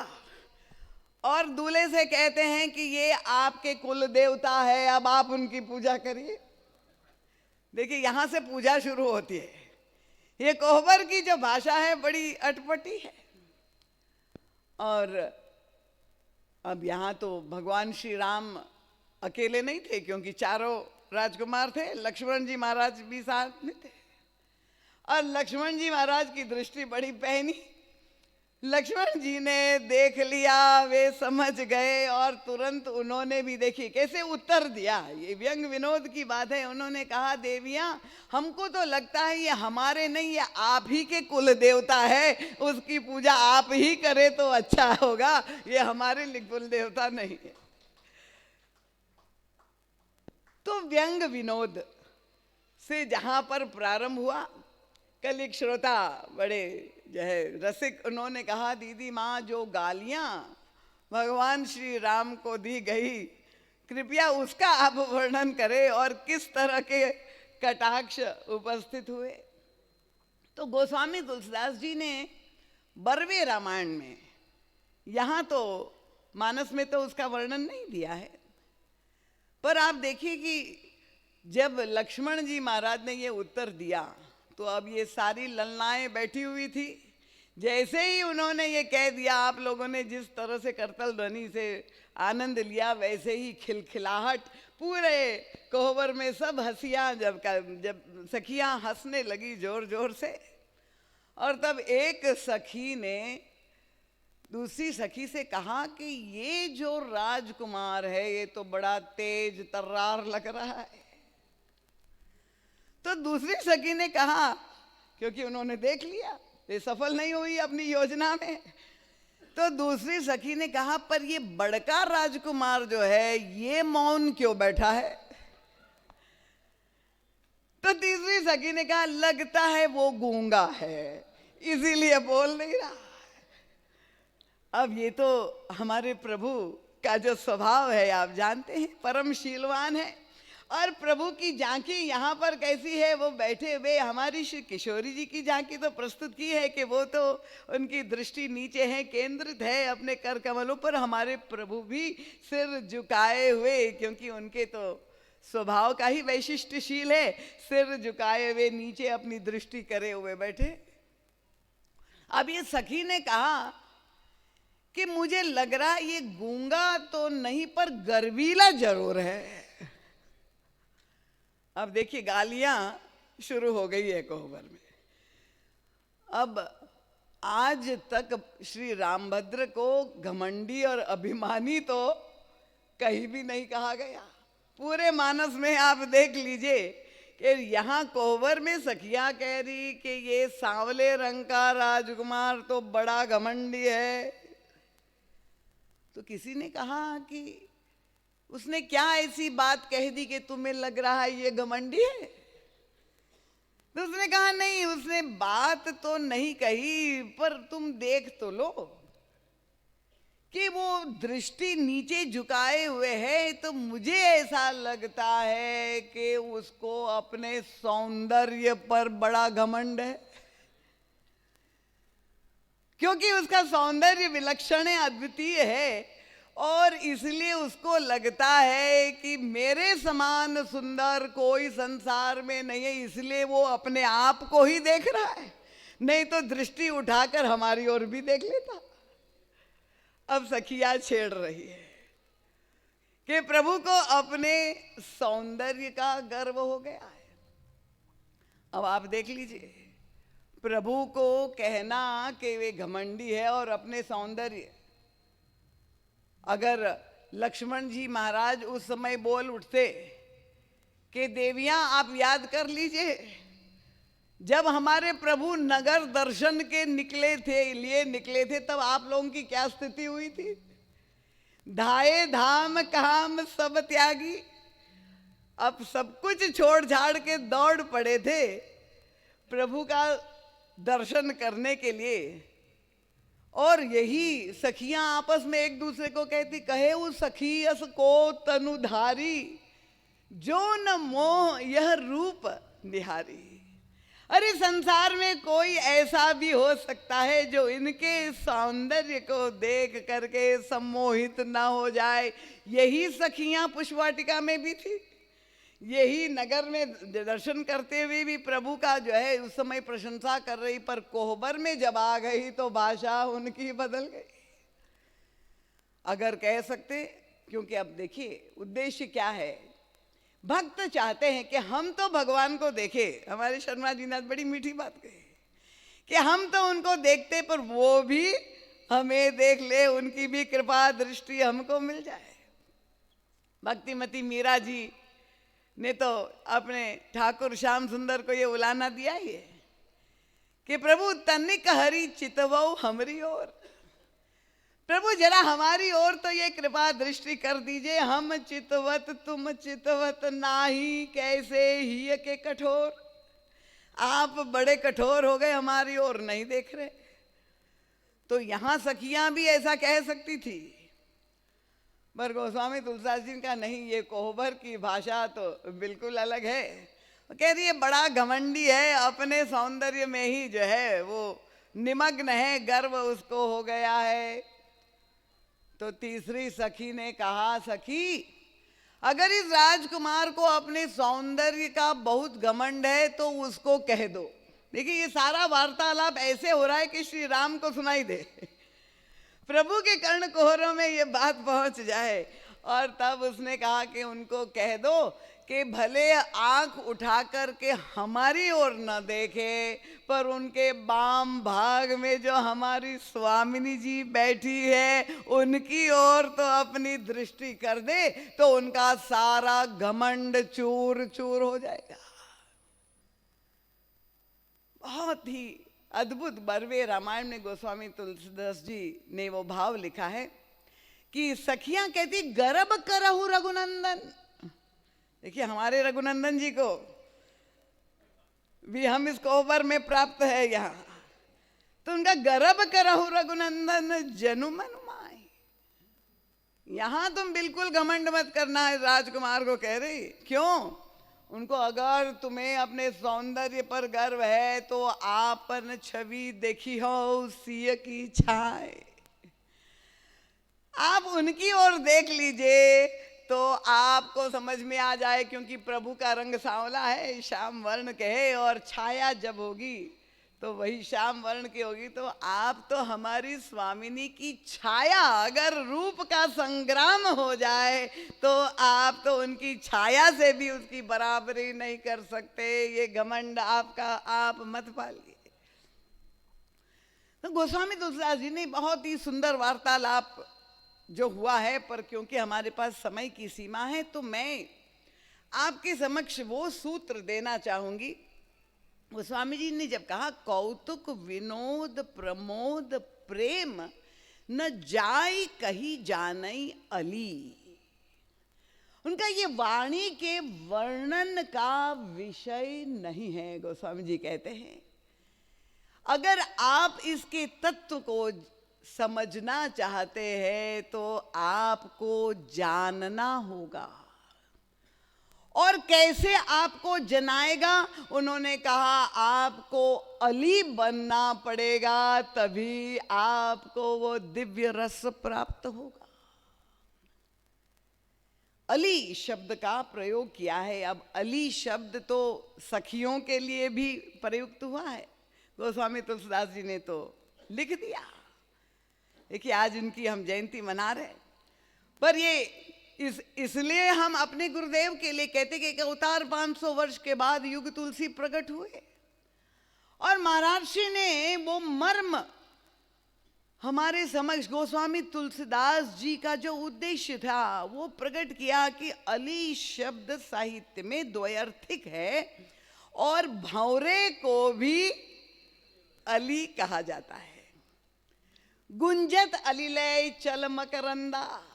और दूल्हे से कहते हैं कि ये आपके कुल देवता है, अब आप उनकी पूजा करिए। देखिए यहाँ से पूजा शुरू होती है। ये कोहबर की जो भाषा है बड़ी अटपटी है। और अब यहाँ तो भगवान श्री राम अकेले नहीं थे, क्योंकि चारों राजकुमार थे, लक्ष्मण जी महाराज भी साथ में थे। और लक्ष्मण जी महाराज की दृष्टि बड़ी पहनी। लक्ष्मण जी ने देख लिया, वे समझ गए और तुरंत उन्होंने भी देखी कैसे उत्तर दिया। ये व्यंग विनोद की बात है। उन्होंने कहा, देवियां हमको तो लगता है ये हमारे नहीं, ये आप ही के कुल देवता है, उसकी पूजा आप ही करें तो अच्छा होगा, ये हमारे कुल देवता नहीं है। तो व्यंग विनोद से जहां पर प्रारंभ हुआ, कल एक श्रोता बड़े जो है रसिक, उन्होंने कहा, दीदी माँ जो गालियां भगवान श्री राम को दी गई, कृपया उसका आप वर्णन करें और किस तरह के कटाक्ष उपस्थित हुए। तो गोस्वामी तुलसीदास जी ने बरवे रामायण में, यहाँ तो मानस में तो उसका वर्णन नहीं दिया है, पर आप देखिए कि जब लक्ष्मण जी महाराज ने ये उत्तर दिया तो अब ये सारी ललनाएं बैठी हुई थी। जैसे ही उन्होंने ये कह दिया, आप लोगों ने जिस तरह से करतल ध्वनि से आनंद लिया, वैसे ही खिलखिलाहट पूरे कोहबर में, सब हंसियां जब सखियां हंसने लगी जोर जोर से। और तब एक सखी ने दूसरी सखी से कहा कि ये जो राजकुमार है ये तो बड़ा तेज तर्रार लग रहा है। तो दूसरी सखी ने कहा, क्योंकि उन्होंने देख लिया ये सफल नहीं हुई अपनी योजना में, तो दूसरी सखी ने कहा, पर ये बड़का राजकुमार जो है ये मौन क्यों बैठा है। तो तीसरी सखी ने कहा, लगता है वो गूंगा है इसीलिए बोल नहीं रहा। अब ये तो हमारे प्रभु का जो स्वभाव है आप जानते हैं, परम शीलवान है और प्रभु की झांकी यहाँ पर कैसी है, वो बैठे हुए हमारी श्री किशोरी जी की झांकी तो प्रस्तुत की है कि वो तो उनकी दृष्टि नीचे है, केंद्रित है अपने कर कमलों पर। हमारे प्रभु भी सिर झुकाए हुए, क्योंकि उनके तो स्वभाव का ही वैशिष्ट्यशील है, सिर झुकाए हुए नीचे अपनी दृष्टि करे हुए बैठे। अब ये सखी ने कहा कि मुझे लग रहा ये गूंगा तो नहीं पर गर्वीला जरूर है। अब देखिए गालियां शुरू हो गई है कोहबर में। अब आज तक श्री रामभद्र को घमंडी और अभिमानी तो कहीं भी नहीं कहा गया। पूरे मानस में आप देख लीजिए कि यहाँ कोहबर में सखियां कह रही कि ये सांवले रंग का राजकुमार तो बड़ा घमंडी है। तो किसी ने कहा कि उसने क्या ऐसी बात कह दी कि तुम्हें लग रहा है ये घमंडी है? तो उसने कहा नहीं, उसने बात तो नहीं कही, पर तुम देख तो लो कि वो दृष्टि नीचे झुकाए हुए है, तो मुझे ऐसा लगता है कि उसको अपने सौंदर्य पर बड़ा घमंड है, क्योंकि उसका सौंदर्य विलक्षण है, अद्वितीय है, और इसलिए उसको लगता है कि मेरे समान सुंदर कोई संसार में नहीं है, इसलिए वो अपने आप को ही देख रहा है, नहीं तो दृष्टि उठाकर हमारी ओर भी देख लेता। अब सखिया छेड़ रही है कि प्रभु को अपने सौंदर्य का गर्व हो गया है। अब आप देख लीजिए, प्रभु को कहना कि वे घमंडी है और अपने सौंदर्य, अगर लक्ष्मण जी महाराज उस समय बोल उठते कि देवियां आप याद कर लीजिए, जब हमारे प्रभु नगर दर्शन के लिए निकले थे तब आप लोगों की क्या स्थिति हुई थी? धाये धाम काम सब त्यागी, अब सब कुछ छोड़ छाड़ के दौड़ पड़े थे प्रभु का दर्शन करने के लिए। और यही सखियां आपस में एक दूसरे को कहती, कहे उस सखियस को तनुधारी, जो न मोह यह रूप निहारी। अरे संसार में कोई ऐसा भी हो सकता है जो इनके सौंदर्य को देख करके सम्मोहित ना हो जाए। यही सखियां पुष्पवाटिका में भी थी, यही नगर में दर्शन करते हुए भी प्रभु का जो है उस समय प्रशंसा कर रही, पर कोहबर में जब आ गई तो भाषा उनकी बदल गई। अगर कह सकते, क्योंकि अब देखिए उद्देश्य क्या है, भक्त चाहते हैं कि हम तो भगवान को देखें। हमारे शर्मा जी ने बड़ी मीठी बात कही कि हम तो उनको देखते पर वो भी हमें देख ले, उनकी भी कृपा दृष्टि हमको मिल जाए। भक्तिमती मीरा जी ने तो अपने ठाकुर श्याम सुंदर को ये उलाना दिया ही है कि प्रभु तनिक हरि चितवो हमरी ओर, प्रभु जरा हमारी ओर तो ये कृपा दृष्टि कर दीजिए। हम चितवत तुम चितवत नाही, कैसे ही के कठोर, आप बड़े कठोर हो गए, हमारी ओर नहीं देख रहे। तो यहां सखियां भी ऐसा कह सकती थी, पर गोस्वामी तुलसीदास जी का नहीं, ये कोहबर की भाषा तो बिल्कुल अलग है। कह रही है बड़ा घमंडी है, अपने सौंदर्य में ही जो है वो निमग्न है, गर्व उसको हो गया है। तो तीसरी सखी ने कहा, सखी अगर इस राजकुमार को अपने सौंदर्य का बहुत घमंड है तो उसको कह दो। देखिए ये सारा वार्तालाप ऐसे हो रहा है कि श्री राम को सुनाई दे, प्रभु के कर्ण कोहरों में ये बात पहुंच जाए। और तब उसने कहा कि उनको कह दो कि भले आंख उठा कर के हमारी ओर न देखे, पर उनके बाम भाग में जो हमारी स्वामिनी जी बैठी है उनकी ओर तो अपनी दृष्टि कर दे, तो उनका सारा घमंड चूर चूर हो जाएगा। बहुत ही अद्भुत बरवे रामायण में गोस्वामी तुलसीदास जी ने वो भाव लिखा है कि सखियां कहती गर्भ करहु रघुनंदन। देखिए हमारे रघुनंदन जी को भी हम इस कोहबर में प्राप्त है यहाँ, तो उनका गर्भ करहु रघुनंदन जनु मन माई। यहाँ तुम बिल्कुल घमंड मत करना है, राजकुमार को कह रही। क्यों? उनको अगर तुम्हें अपने सौंदर्य पर गर्व है तो आपन छवि देखी हो सिय की छाए, आप उनकी ओर देख लीजिए तो आपको समझ में आ जाए, क्योंकि प्रभु का रंग सांवला है, श्याम वर्ण के है, और छाया जब होगी तो वही श्याम वर्ण की होगी। तो आप तो हमारी स्वामिनी की छाया, अगर रूप का संग्राम हो जाए तो आप तो उनकी छाया से भी उसकी बराबरी नहीं कर सकते। ये घमंड आपका आप मत पालिए। तो गोस्वामी तुलसीदास जी ने बहुत ही सुंदर वार्तालाप जो हुआ है, पर क्योंकि हमारे पास समय की सीमा है तो मैं आपके समक्ष वो सूत्र देना चाहूंगी। गोस्वामी जी ने जब कहा कौतुक विनोद प्रमोद प्रेम न जाय कही जानई अली, उनका ये वाणी के वर्णन का विषय नहीं है। गोस्वामी जी कहते हैं अगर आप इसके तत्व को समझना चाहते हैं तो आपको जानना होगा। और कैसे आपको जनाएगा? उन्होंने कहा आपको अली बनना पड़ेगा, तभी आपको वो दिव्य रस प्राप्त होगा। अली शब्द का प्रयोग किया है। अब अली शब्द तो सखियों के लिए भी प्रयुक्त हुआ है, गोस्वामी तुलसीदास जी ने तो लिख दिया। देखिए आज इनकी हम जयंती मना रहे, पर ये इसलिए हम अपने गुरुदेव के लिए कहते कि अवतार 500 वर्ष के बाद युग तुलसी प्रकट हुए, और महाराज श्री ने वो मर्म हमारे समक्ष गोस्वामी तुलसीदास जी का जो उद्देश्य था वो प्रकट किया कि अली शब्द साहित्य में द्वयर्थिक है, और भंवरे को भी अली कहा जाता है। गुंजत अलीलय चल मकरंदा,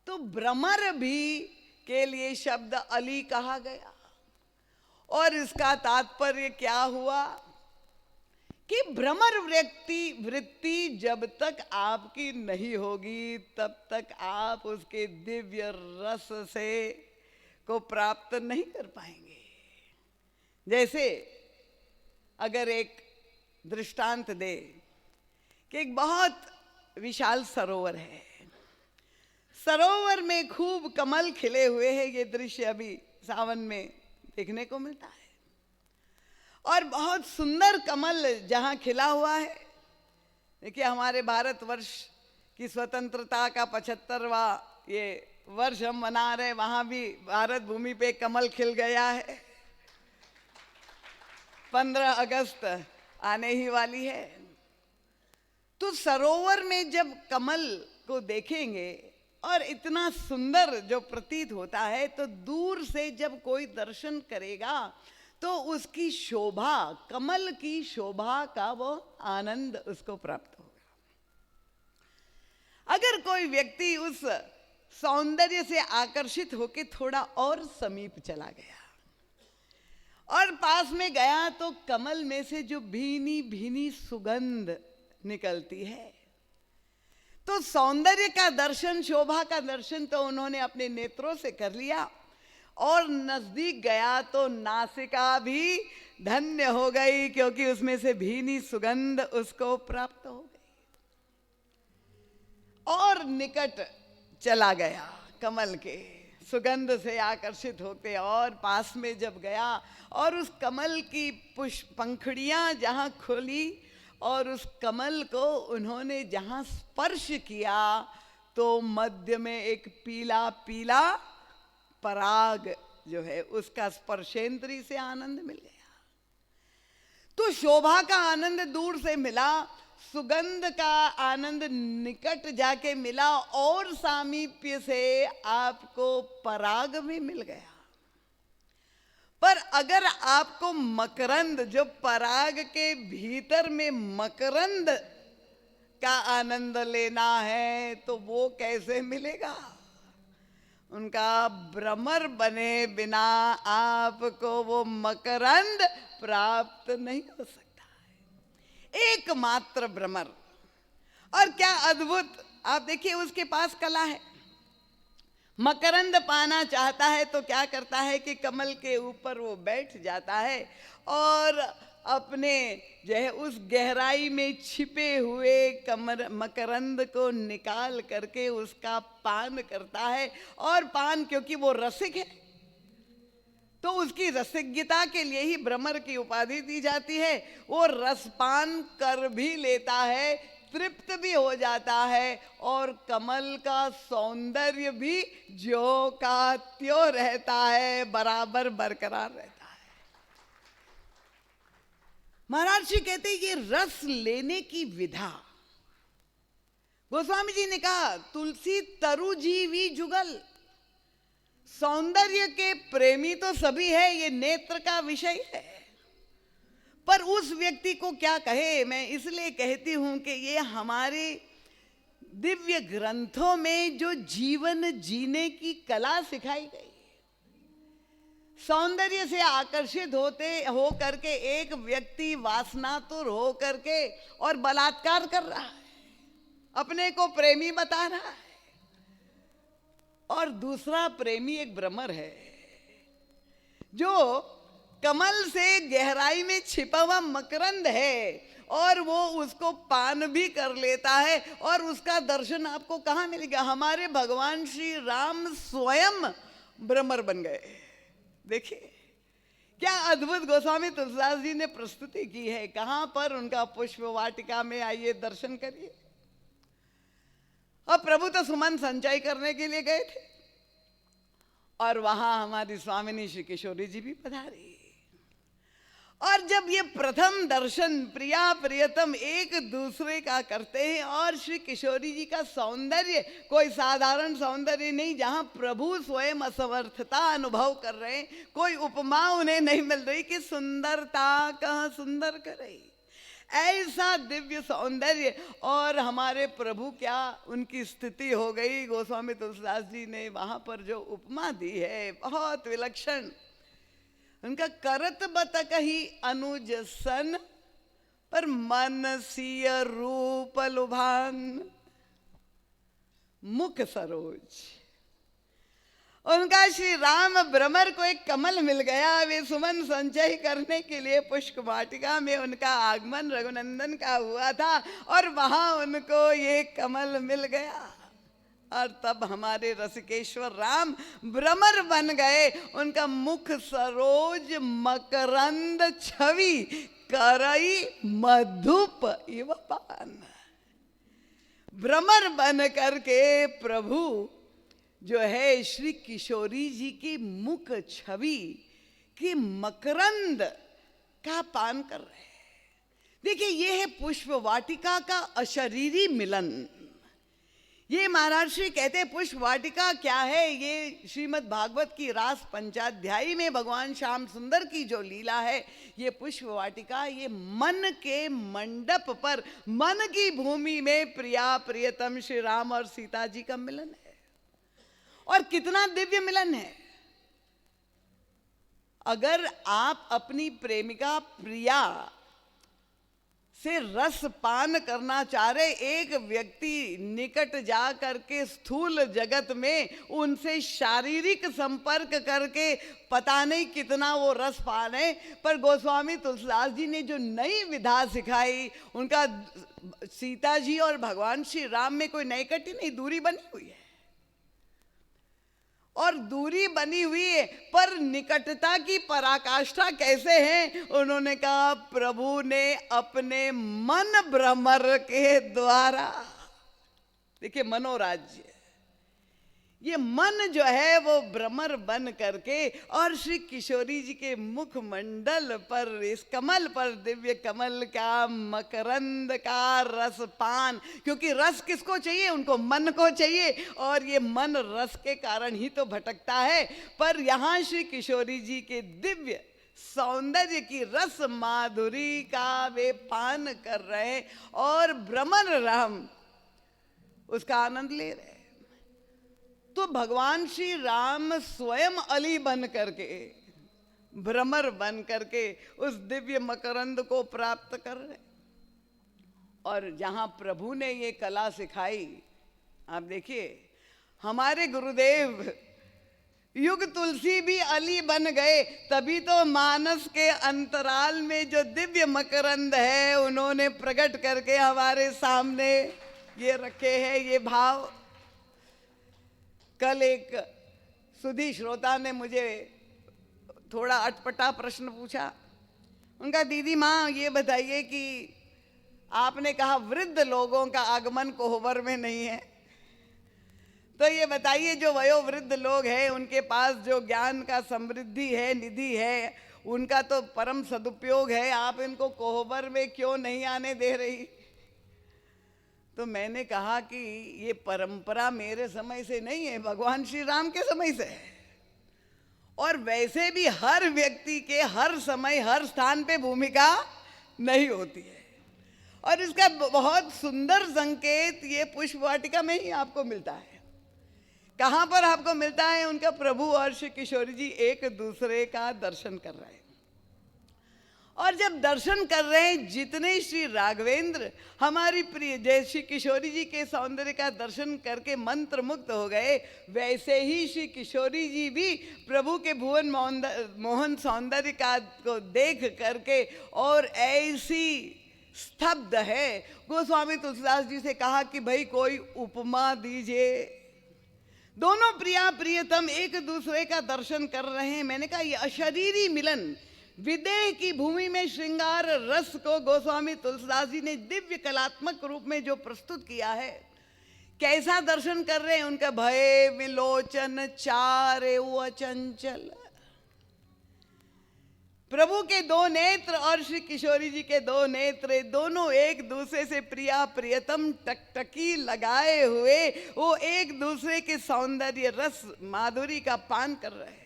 तो भ्रमर भी के लिए शब्द अली कहा गया। और इसका तात्पर्य क्या हुआ कि भ्रमर वृत्ति जब तक आपकी नहीं होगी तब तक आप उसके दिव्य रस से को प्राप्त नहीं कर पाएंगे। जैसे अगर एक दृष्टांत दे कि एक बहुत विशाल सरोवर है, सरोवर में खूब कमल खिले हुए हैं। ये दृश्य अभी सावन में देखने को मिलता है, और बहुत सुंदर कमल जहां खिला हुआ है। देखिए हमारे भारतवर्ष की स्वतंत्रता का 75वां ये वर्ष हम मना रहे, वहां भी भारत भूमि पे कमल खिल गया है। 15 अगस्त आने ही वाली है। तो सरोवर में जब कमल को देखेंगे और इतना सुंदर जो प्रतीत होता है, तो दूर से जब कोई दर्शन करेगा तो उसकी शोभा, कमल की शोभा का वो आनंद उसको प्राप्त होगा। अगर कोई व्यक्ति उस सौंदर्य से आकर्षित होकर थोड़ा और समीप चला गया और पास में गया, तो कमल में से जो भीनी भीनी सुगंध निकलती है, तो सौंदर्य का दर्शन, शोभा का दर्शन तो उन्होंने अपने नेत्रों से कर लिया, और नजदीक गया तो नासिका भी धन्य हो गई, क्योंकि उसमें से भीनी सुगंध उसको प्राप्त हो गई। और निकट चला गया कमल के सुगंध से आकर्षित होते, और पास में जब गया और उस कमल की पुष्प पंखुड़ियां जहां खोली और उस कमल को उन्होंने जहां स्पर्श किया, तो मध्य में एक पीला पीला पराग जो है उसका स्पर्शेंद्री से आनंद मिल गया। तो शोभा का आनंद दूर से मिला, सुगंध का आनंद निकट जाके मिला, और सामीप्य से आपको पराग भी मिल गया। पर अगर आपको मकरंद, जो पराग के भीतर में मकरंद का आनंद लेना है, तो वो कैसे मिलेगा? उनका भ्रमर बने बिना आपको वो मकरंद प्राप्त नहीं हो सकता है। एकमात्र भ्रमर। और क्या अद्भुत आप देखिए उसके पास कला है, मकरंद पाना चाहता है तो क्या करता है कि कमल के ऊपर वो बैठ जाता है और अपने जो है उस गहराई में छिपे हुए मकरंद को निकाल करके उसका पान करता है। और पान क्योंकि वो रसिक है तो उसकी रसिकता के लिए ही भ्रमर की उपाधि दी जाती है। वो रसपान कर भी लेता है, तृप्त भी हो जाता है और कमल का सौंदर्य भी ज्यों का त्यों रहता है, बराबर बरकरार रहता है। महाराज जी कहते हैं ये रस लेने की विधा, गोस्वामी जी ने कहा तुलसी तरु जीवी जुगल, सौंदर्य के प्रेमी तो सभी है, ये नेत्र का विषय है, पर उस व्यक्ति को क्या कहे। मैं इसलिए कहती हूं कि ये हमारे दिव्य ग्रंथों में जो जीवन जीने की कला सिखाई गई, सौंदर्य से आकर्षित हो करके एक व्यक्ति वासनातुर हो करके और बलात्कार कर रहा है, अपने को प्रेमी बता रहा है, और दूसरा प्रेमी एक भ्रमर है जो कमल से गहराई में छिपा हुआ मकरंद है और वो उसको पान भी कर लेता है। और उसका दर्शन आपको कहाँ मिलेगा? हमारे भगवान श्री राम स्वयं भ्रमर बन गए। देखिए क्या अद्भुत गोस्वामी तुलसीदास जी ने प्रस्तुति की है। कहां पर? उनका पुष्प वाटिका में, आइए दर्शन करिए। अब प्रभु तो सुमन संचय करने के लिए गए थे और वहां हमारी स्वामिनी श्री किशोरी जी भी पधारी। और जब ये प्रथम दर्शन प्रिया प्रियतम एक दूसरे का करते हैं और श्री किशोरी जी का सौंदर्य कोई साधारण सौंदर्य नहीं, जहां प्रभु स्वयं असमर्थता अनुभव कर रहे हैं, कोई उपमा उन्हें नहीं मिल रही कि सुंदरता कहाँ सुंदर करे, ऐसा दिव्य सौंदर्य। और हमारे प्रभु क्या उनकी स्थिति हो गई। गोस्वामी तुलसीदास जी ने वहां पर जो उपमा दी है बहुत विलक्षण। उनका करत बतक ही अनुज सन, पर मन सिय रूप लुभान, मुख सरोज। उनका श्री राम भ्रमर को एक कमल मिल गया। वे सुमन संचय करने के लिए पुष्प वाटिका में उनका आगमन रघुनंदन का हुआ था और वहां उनको ये कमल मिल गया। और तब हमारे रसिकेश्वर राम भ्रमर बन गए। उनका मुख सरोज मकरंद छवि, करई मधुप इव पान। भ्रमर बन करके प्रभु जो है श्री किशोरी जी की मुख छवि की मकरंद का पान कर रहे हैं। देखिए ये है पुष्प वाटिका का अशरीरी मिलन। ये महाराज श्री कहते हैं पुष्प वाटिका क्या है? ये श्रीमद् भागवत की रास पंचाध्यायी में भगवान श्याम सुंदर की जो लीला है, ये पुष्प वाटिका ये मन के मंडप पर, मन की भूमि में प्रिया प्रियतम श्री राम और सीता जी का मिलन है। और कितना दिव्य मिलन है। अगर आप अपनी प्रेमिका प्रिया से रस पान करना चाह रहे, एक व्यक्ति निकट जा करके स्थूल जगत में उनसे शारीरिक संपर्क करके पता नहीं कितना वो रस पाने, पर गोस्वामी तुलसीदास जी ने जो नई विधा सिखाई, उनका सीता जी और भगवान श्री राम में कोई नैकट्य नहीं, दूरी बनी हुई है। और दूरी बनी हुई है पर निकटता की पराकाष्ठा कैसे है? उन्होंने कहा प्रभु ने अपने मन भ्रमर के द्वारा, देखिए मनोराज्य, ये मन जो है वो भ्रमर बन करके और श्री किशोरी जी के मुख मंडल पर, इस कमल पर, दिव्य कमल का मकरंद का रस पान। क्योंकि रस किसको चाहिए? उनको मन को चाहिए, और ये मन रस के कारण ही तो भटकता है। पर यहाँ श्री किशोरी जी के दिव्य सौंदर्य की रस माधुरी का वे पान कर रहे और भ्रमर राम उसका आनंद ले रहे। तो भगवान श्री राम स्वयं अली बन करके, भ्रमर बन करके उस दिव्य मकरंद को प्राप्त कर रहे। और जहां प्रभु ने ये कला सिखाई आप देखिए, हमारे गुरुदेव युग तुलसी भी अली बन गए, तभी तो मानस के अंतराल में जो दिव्य मकरंद है उन्होंने प्रकट करके हमारे सामने ये रखे हैं ये भाव। कल एक सुधी श्रोता ने मुझे थोड़ा अटपटा प्रश्न पूछा। उनका, दीदी माँ ये बताइए कि आपने कहा वृद्ध लोगों का आगमन कोहबर में नहीं है, तो ये बताइए जो वयोवृद्ध लोग हैं उनके पास जो ज्ञान का समृद्धि है, निधि है, उनका तो परम सदुपयोग है, आप इनको कोहबर में क्यों नहीं आने दे रही? तो मैंने कहा कि ये परंपरा मेरे समय से नहीं है, भगवान श्री राम के समय से है। और वैसे भी हर व्यक्ति के हर समय हर स्थान पे भूमिका नहीं होती है। और इसका बहुत सुंदर संकेत ये पुष्प वाटिका में ही आपको मिलता है। कहाँ पर आपको मिलता है? उनका प्रभु और श्री किशोरी जी एक दूसरे का दर्शन कर रहे हैं, और जब दर्शन कर रहे हैं, जितने श्री राघवेंद्र हमारी प्रिय जय श्री किशोरी जी के सौंदर्य का दर्शन करके मंत्र मुग्ध हो गए, वैसे ही श्री किशोरी जी भी प्रभु के भुवन मोहन सौंदर्य का को देख करके और ऐसी स्तब्ध है। गोस्वामी तुलसीदास जी से कहा कि भाई कोई उपमा दीजिए। दोनों प्रिया प्रियतम एक दूसरे का दर्शन कर रहे हैं। मैंने कहा ये अशरीरी मिलन, विदेह की भूमि में श्रृंगार रस को गोस्वामी तुलसीदास जी ने दिव्य कलात्मक रूप में जो प्रस्तुत किया है, कैसा दर्शन कर रहे हैं? उनका भय विलोचन चारे अचंचल, प्रभु के दो नेत्र और श्री किशोरी जी के दो नेत्र, दोनों एक दूसरे से प्रिया प्रियतम टकटकी लगाए हुए वो एक दूसरे के सौंदर्य रस माधुरी का पान कर रहे हैं।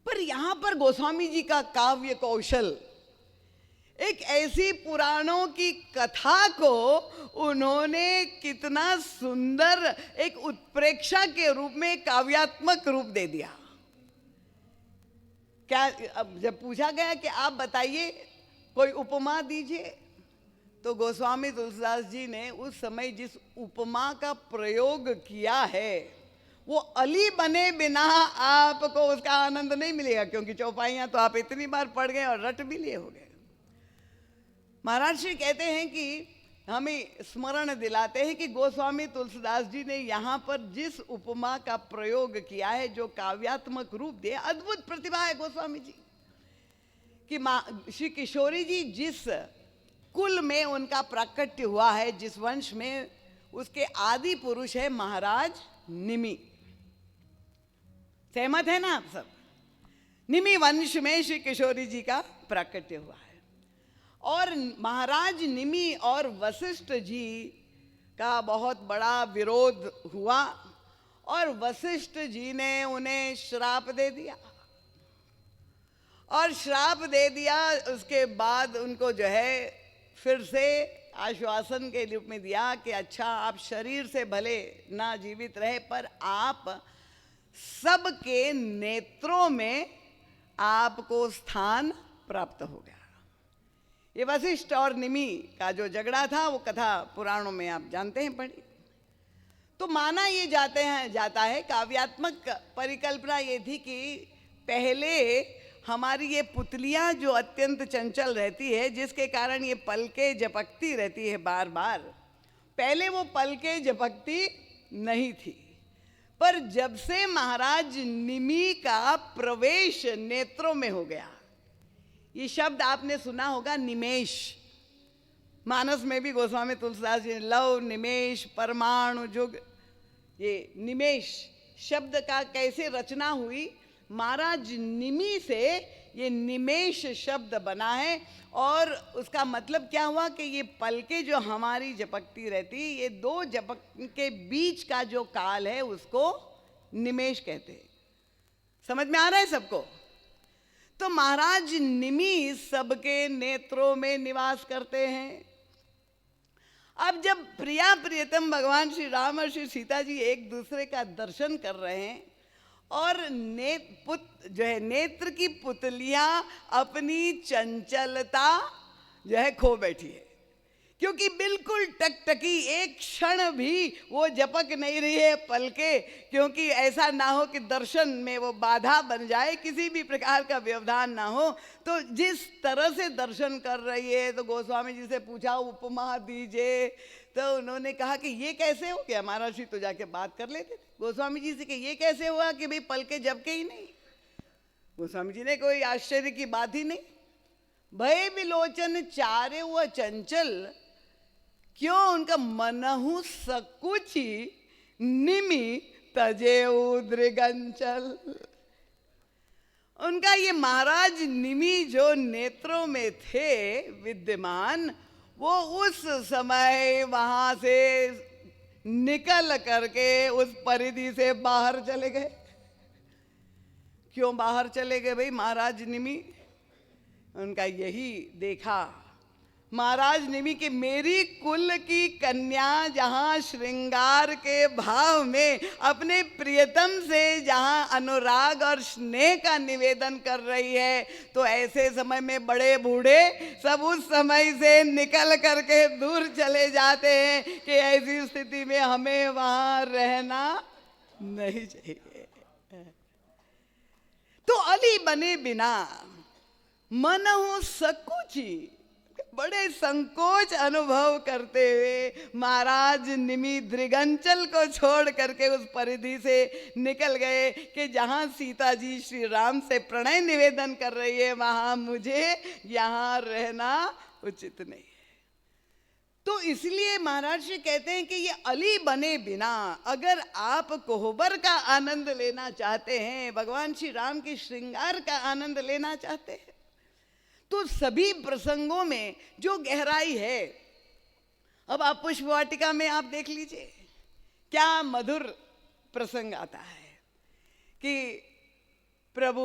पर यहां पर गोस्वामी जी का काव्य कौशल, एक ऐसी पुराणों की कथा को उन्होंने कितना सुंदर एक उत्प्रेक्षा के रूप में काव्यात्मक रूप दे दिया। क्या अब जब पूछा गया कि आप बताइए कोई उपमा दीजिए, तो गोस्वामी तुलसीदास जी ने उस समय जिस उपमा का प्रयोग किया है वो अली बने बिना आपको उसका आनंद नहीं मिलेगा, क्योंकि चौपाइयां तो आप इतनी बार पढ़ गए और रट भी लिए हो गए। महाराज श्री कहते हैं कि हमें स्मरण दिलाते हैं कि गोस्वामी तुलसीदास जी ने यहाँ पर जिस उपमा का प्रयोग किया है, जो काव्यात्मक रूप दिया, अद्भुत प्रतिभा है गोस्वामी जी कि श्री किशोरी जी जिस कुल में उनका प्राकट्य हुआ है, जिस वंश में, उसके आदि पुरुष है महाराज निमि। सहमत है ना आप सब? निमि वंश में श्री किशोरी जी का प्राकट्य हुआ है। और महाराज निमि और वशिष्ठ जी का बहुत बड़ा विरोध हुआ और वशिष्ठ जी ने उन्हें श्राप दे दिया। और श्राप दे दिया, उसके बाद उनको जो है फिर से आश्वासन के रूप में दिया कि अच्छा आप शरीर से भले ना जीवित रहे, पर आप सबके नेत्रों में आपको स्थान प्राप्त हो गया। ये वशिष्ठ और निमि का जो झगड़ा था वो कथा पुराणों में आप जानते हैं, पढ़ी। तो माना ये जाता है काव्यात्मक परिकल्पना ये थी कि पहले हमारी ये पुतलियां जो अत्यंत चंचल रहती है, जिसके कारण ये पलके झपकती रहती है बार बार, पहले वो पलके झपकती नहीं थी। पर जब से महाराज निमि का प्रवेश नेत्रों में हो गया, ये शब्द आपने सुना होगा निमेष, मानस में भी गोस्वामी तुलसीदास जी लव निमेष परमाणु जुग, ये निमेष शब्द का कैसे रचना हुई, महाराज निमि से ये निमेष शब्द बना है। और उसका मतलब क्या हुआ कि ये पलके जो हमारी झपकती रहती, ये दो झपक के बीच का जो काल है उसको निमेष कहते हैं। समझ में आ रहा है सबको? तो महाराज निमि सबके नेत्रों में निवास करते हैं। अब जब प्रिया प्रियतम भगवान श्री राम और श्री सीता जी एक दूसरे का दर्शन कर रहे हैं और नेत्र की पुतलियां अपनी चंचलता जो है खो बैठी है, क्योंकि बिल्कुल टकटकी, एक क्षण भी वो झपक नहीं रही है पलके, क्योंकि ऐसा ना हो कि दर्शन में वो बाधा बन जाए, किसी भी प्रकार का व्यवधान ना हो। तो जिस तरह से दर्शन कर रही है, तो गोस्वामी जी से पूछा उपमा दीजिए, तो उन्होंने कहा कि ये कैसे हो गया। महाराज जी तो जाके बात कर लेते थे गोस्वामी जी से कि ये कैसे हुआ कि भाई पलके झपके ही नहीं। गोस्वामी जी ने कोई आश्चर्य की बात ही नहीं। भय विलोचन चारे हुआ चंचल, क्यों उनका मनहु सकुची निमि तजे दृगंचल। उनका ये महाराज निमि जो नेत्रों में थे विद्यमान, वो उस समय वहां से निकल करके उस परिधि से बाहर चले गए। क्यों बाहर चले गए भाई महाराज निमि? उनका यही देखा महाराज निमि कि मेरी कुल की कन्या जहां श्रृंगार के भाव में अपने प्रियतम से जहां अनुराग और स्नेह का निवेदन कर रही है, तो ऐसे समय में बड़े बूढ़े सब उस समय से निकल करके दूर चले जाते हैं कि ऐसी स्थिति में हमें वहां रहना नहीं चाहिए। तो अली बने बिना मन हो सकुची, बड़े संकोच अनुभव करते हुए महाराज निमि दृगंचल को छोड़ करके उस परिधि से निकल गए कि जहां सीता जी श्री राम से प्रणय निवेदन कर रही है, वहां मुझे यहां रहना उचित नहीं है। तो इसलिए महाराज जी कहते हैं कि ये अली बने बिना, अगर आप कोहबर का आनंद लेना चाहते हैं, भगवान श्री राम की श्रृंगार का आनंद लेना चाहते हैं, तो सभी प्रसंगों में जो गहराई है, अब आप पुष्प वाटिका में आप देख लीजिए क्या मधुर प्रसंग आता है कि प्रभु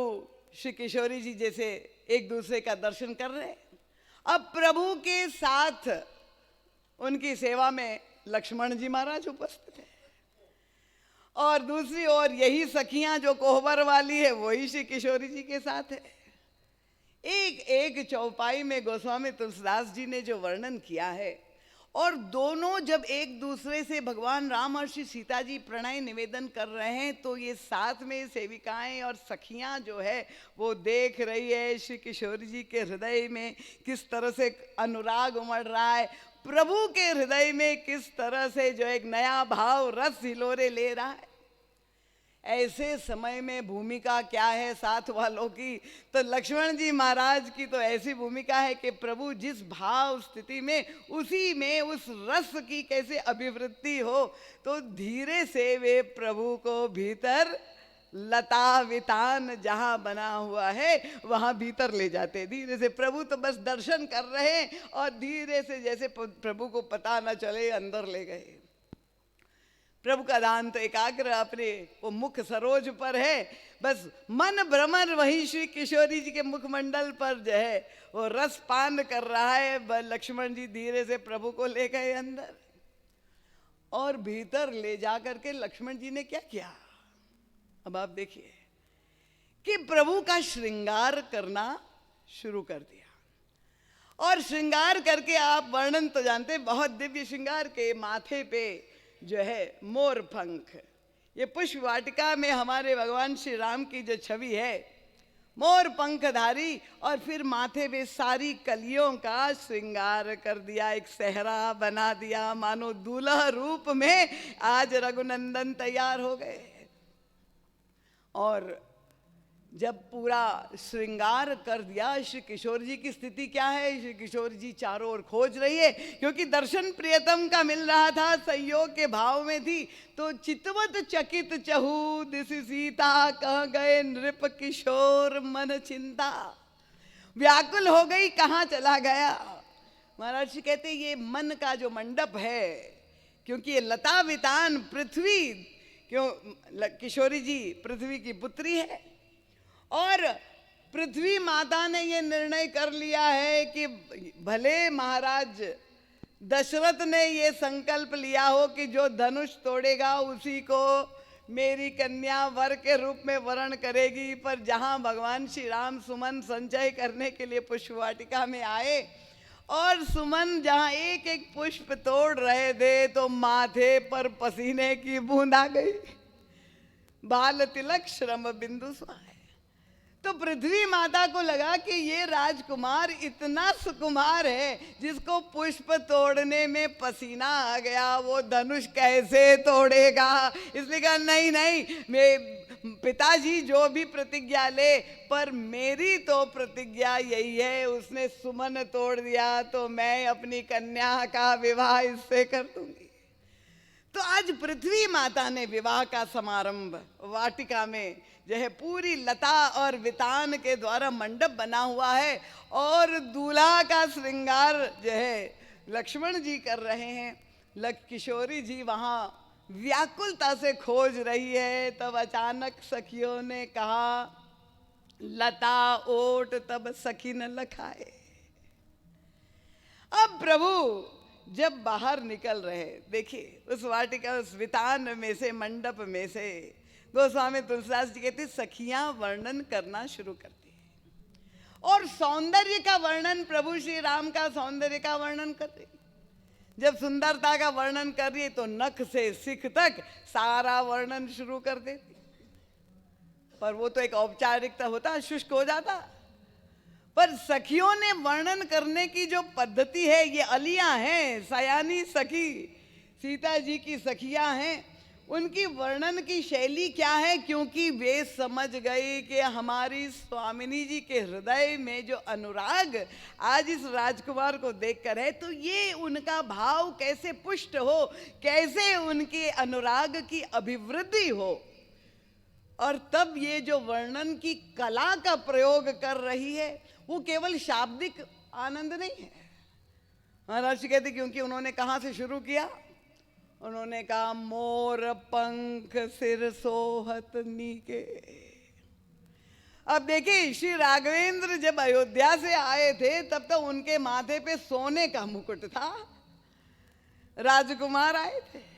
श्री किशोरी जी जैसे एक दूसरे का दर्शन कर रहे हैं। अब प्रभु के साथ उनकी सेवा में लक्ष्मण जी महाराज उपस्थित है, और दूसरी ओर यही सखियां जो कोहबर वाली है वही श्री किशोरी जी के साथ है। एक एक चौपाई में गोस्वामी तुलसीदास जी ने जो वर्णन किया है, और दोनों जब एक दूसरे से भगवान राम और श्री सीता जी प्रणय निवेदन कर रहे हैं, तो ये साथ में सेविकाएं और सखियां जो है वो देख रही है श्री किशोरी जी के हृदय में किस तरह से अनुराग उमड़ रहा है, प्रभु के हृदय में किस तरह से जो एक नया भाव रस हिलोरे ले रहा है। ऐसे समय में भूमिका क्या है साथ वालों की? तो लक्ष्मण जी महाराज की तो ऐसी भूमिका है कि प्रभु जिस भाव स्थिति में, उसी में उस रस की कैसे अभिवृद्धि हो, तो धीरे से वे प्रभु को भीतर लता वितान जहां बना हुआ है वहां भीतर ले जाते धीरे से। प्रभु तो बस दर्शन कर रहे हैं और धीरे से जैसे प्रभु को पता न चले अंदर ले गए। प्रभु का ध्यान तो एकाग्र अपने वो मुख सरोज पर है, बस मन भ्रमर वही श्री किशोरी जी के मुखमंडल पर जो है वो रस पान कर रहा है। लक्ष्मण जी धीरे से प्रभु को ले गए अंदर, और भीतर ले जा करके लक्ष्मण जी ने क्या किया, अब आप देखिए कि प्रभु का श्रृंगार करना शुरू कर दिया। और श्रृंगार करके आप वर्णन तो जानते, बहुत दिव्य श्रृंगार के, माथे पे जो है मोर पंख, ये पुष्प वाटिका में हमारे भगवान श्री राम की जो छवि है, मोर पंखधारी, और फिर माथे पे सारी कलियों का श्रृंगार कर दिया, एक सेहरा बना दिया, मानो दूल्हा रूप में आज रघुनंदन तैयार हो गए। और जब पूरा श्रृंगार कर दिया, श्री किशोर जी की स्थिति क्या है? श्री किशोर जी चारों ओर खोज रही है, क्योंकि दर्शन प्रियतम का मिल रहा था, संयोग के भाव में थी। तो चितवत चकित चहु दिसि सीता, कह गए नृप किशोर मन चिंता। व्याकुल हो गई, कहाँ चला गया? महाराज जी कहते ये मन का जो मंडप है, क्योंकि ये लता वितान पृथ्वी, क्यों किशोरी जी पृथ्वी की पुत्री है, और पृथ्वी माता ने ये निर्णय कर लिया है कि भले महाराज दशरथ ने ये संकल्प लिया हो कि जो धनुष तोड़ेगा उसी को मेरी कन्या वर के रूप में वरण करेगी, पर जहां भगवान श्री राम सुमन संचय करने के लिए पुष्प वाटिका में आए और सुमन जहां एक एक पुष्प तोड़ रहे थे तो माथे पर पसीने की बूंद आ गई। बाल तिलक श्रम बिंदु स्वाहे। तो पृथ्वी माता को लगा कि ये राजकुमार इतना सुकुमार है, जिसको पुष्प तोड़ने में पसीना आ गया, वो धनुष कैसे तोड़ेगा। इसलिए कहा नहीं नहीं, मैं पिताजी जो भी प्रतिज्ञा ले, पर मेरी तो प्रतिज्ञा यही है, उसने सुमन तोड़ दिया तो मैं अपनी कन्या का विवाह इससे कर दूंगी। तो आज पृथ्वी माता ने विवाह का समारंभ वाटिका में जो है पूरी लता और वितान के द्वारा मंडप बना हुआ है, और दूल्हा का श्रृंगार जो है लक्ष्मण जी कर रहे हैं। किशोरी जी वहाँ व्याकुलता से खोज रही है। तब अचानक सखियों ने कहा, लता ओट तब सखी न लखाए। अब प्रभु जब बाहर निकल रहे, देखिए उस वाटिका, उस वितान में से, मंडप में से गोस्वामी तुलसीदास जी कहते सखियां वर्णन करना शुरू करती है, और सौंदर्य का वर्णन, प्रभु श्री राम का सौंदर्य का वर्णन कर रही। जब सुंदरता का वर्णन कर रही तो नख से सिख तक सारा वर्णन शुरू कर देती, पर वो तो एक औपचारिकता होता, शुष्क हो जाता। पर सखियों ने वर्णन करने की जो पद्धति है, ये अलियां हैं, सयानी सखी सीता जी की सखियां हैं, उनकी वर्णन की शैली क्या है, क्योंकि वे समझ गए कि हमारी स्वामिनी जी के हृदय में जो अनुराग आज इस राजकुमार को देखकर है, तो ये उनका भाव कैसे पुष्ट हो, कैसे उनके अनुराग की अभिवृद्धि हो। और तब ये जो वर्णन की कला का प्रयोग कर रही है, वो केवल शाब्दिक आनंद नहीं है। महाराज कहते, क्योंकि उन्होंने कहाँ से शुरू किया, उन्होंने कहा मोर पंख सिर सोहत नीके। अब देखिए, श्री राघवेंद्र जब अयोध्या से आए थे तब तो उनके माथे पे सोने का मुकुट था, राजकुमार आए थे।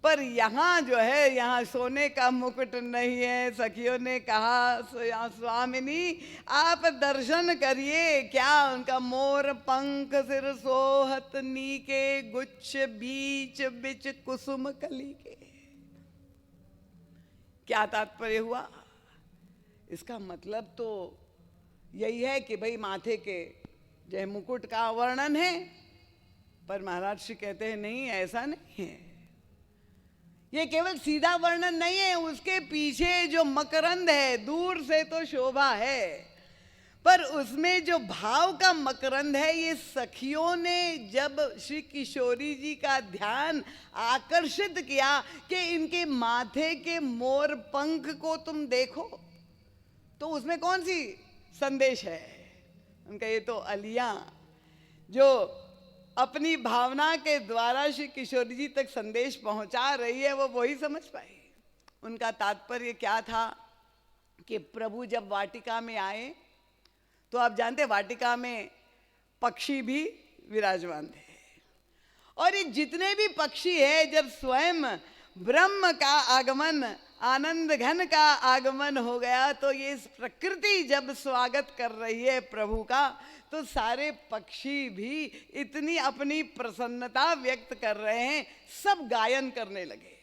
पर यहाँ जो है, यहाँ सोने का मुकुट नहीं है। सखियों ने कहा, स्वामिनी आप दर्शन करिए। क्या उनका मोर पंख सिर सोहत नीके, गुच्छ बीच बिच कुसुम कली के। क्या तात्पर्य हुआ? इसका मतलब तो यही है कि भाई माथे के जो मुकुट का वर्णन है, पर महाराज श्री कहते हैं नहीं, ऐसा नहीं है। ये केवल सीधा वर्णन नहीं है, उसके पीछे जो मकरंद है, दूर से तो शोभा है, पर उसमें जो भाव का मकरंद है, ये सखियों ने जब श्री किशोरी जी का ध्यान आकर्षित किया कि इनके माथे के मोर पंख को तुम देखो, तो उसमें कौन सी संदेश है उनका? ये तो अलियां जो अपनी भावना के द्वारा श्री किशोरी जी तक संदेश पहुंचा रही है, वो वही समझ पाई। उनका तात्पर्य क्या था कि प्रभु जब वाटिका में आए तो आप जानते वाटिका में पक्षी भी विराजमान थे, और ये जितने भी पक्षी हैं, जब स्वयं ब्रह्म का आगमन, आनंद घन का आगमन हो गया, तो ये प्रकृति जब स्वागत कर रही है प्रभु का, तो सारे पक्षी भी इतनी अपनी प्रसन्नता व्यक्त कर रहे हैं, सब गायन करने लगे।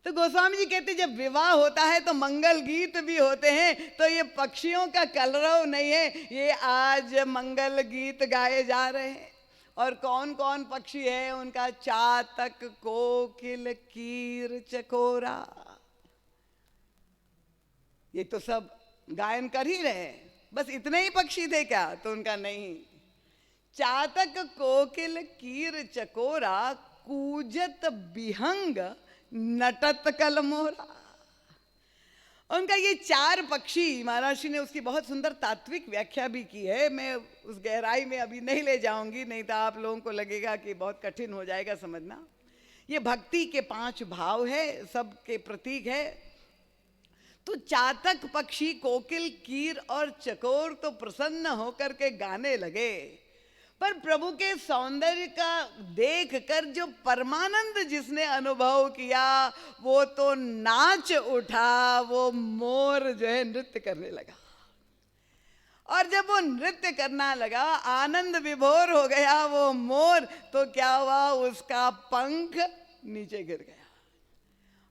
तो गोस्वामी जी कहते जब विवाह होता है तो मंगल गीत भी होते हैं, तो ये पक्षियों का कलरव नहीं है, ये आज मंगल गीत गाए जा रहे हैं। और कौन कौन पक्षी है उनका? चातक, कोकिल, कीर, चकोरा, ये तो सब गायन कर ही रहे हैं। बस इतने ही पक्षी थे क्या? तो उनका नहीं। चातक, कोकिल, कीर, चकोरा, कूजत बिहंग, नटत कलमोरा। उनका ये चार पक्षी, महाराज जी ने उसकी बहुत सुंदर तात्विक व्याख्या भी की है। मैं उस गहराई में अभी नहीं ले जाऊंगी, नहीं तो आप लोगों को लगेगा कि बहुत कठिन हो जाएगा समझना। ये भक्ति के 5 भाव है, सबके प्रतीक है। तो चातक पक्षी, कोकिल, कीर और चकोर तो प्रसन्न होकर के गाने लगे, पर प्रभु के सौंदर्य का देखकर जो परमानंद जिसने अनुभव किया, वो तो नाच उठा, वो मोर जो है नृत्य करने लगा। और जब वो नृत्य करना लगा, आनंद विभोर हो गया वो मोर, तो क्या हुआ, उसका पंख नीचे गिर गया।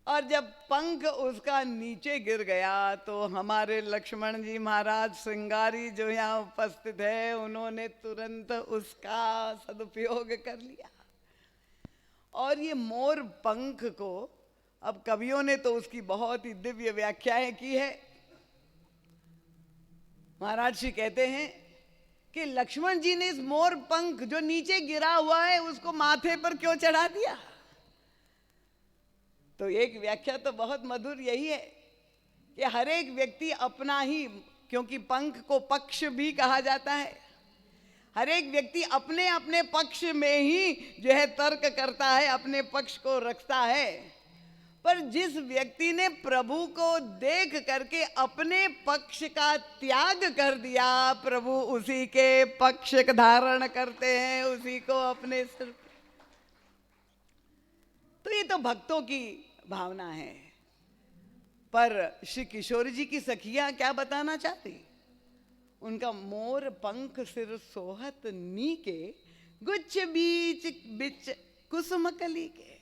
और जब पंख उसका नीचे गिर गया तो हमारे लक्ष्मण जी महाराज श्रृंगारी जो यहाँ उपस्थित है, उन्होंने तुरंत उसका सदुपयोग कर लिया। और ये मोर पंख को अब कवियों ने तो उसकी बहुत ही दिव्य व्याख्याएं की है। महाराज जी कहते हैं कि लक्ष्मण जी ने इस मोर पंख जो नीचे गिरा हुआ है उसको माथे पर क्यों चढ़ा दिया। तो एक व्याख्या तो बहुत मधुर यही है कि हर एक व्यक्ति अपना ही, क्योंकि पंख को पक्ष भी कहा जाता है, हर एक व्यक्ति अपने अपने पक्ष में ही जो है तर्क करता है, अपने पक्ष को रखता है। पर जिस व्यक्ति ने प्रभु को देख करके अपने पक्ष का त्याग कर दिया, प्रभु उसी के पक्ष धारण करते हैं, उसी को अपने सिर पे। तो ये तो भक्तों की भावना है। पर श्री किशोर जी की सखियां क्या बताना चाहती, उनका मोर पंख सिर सोहत नीके, गुच्छ बीच बिच कुसुम कली के।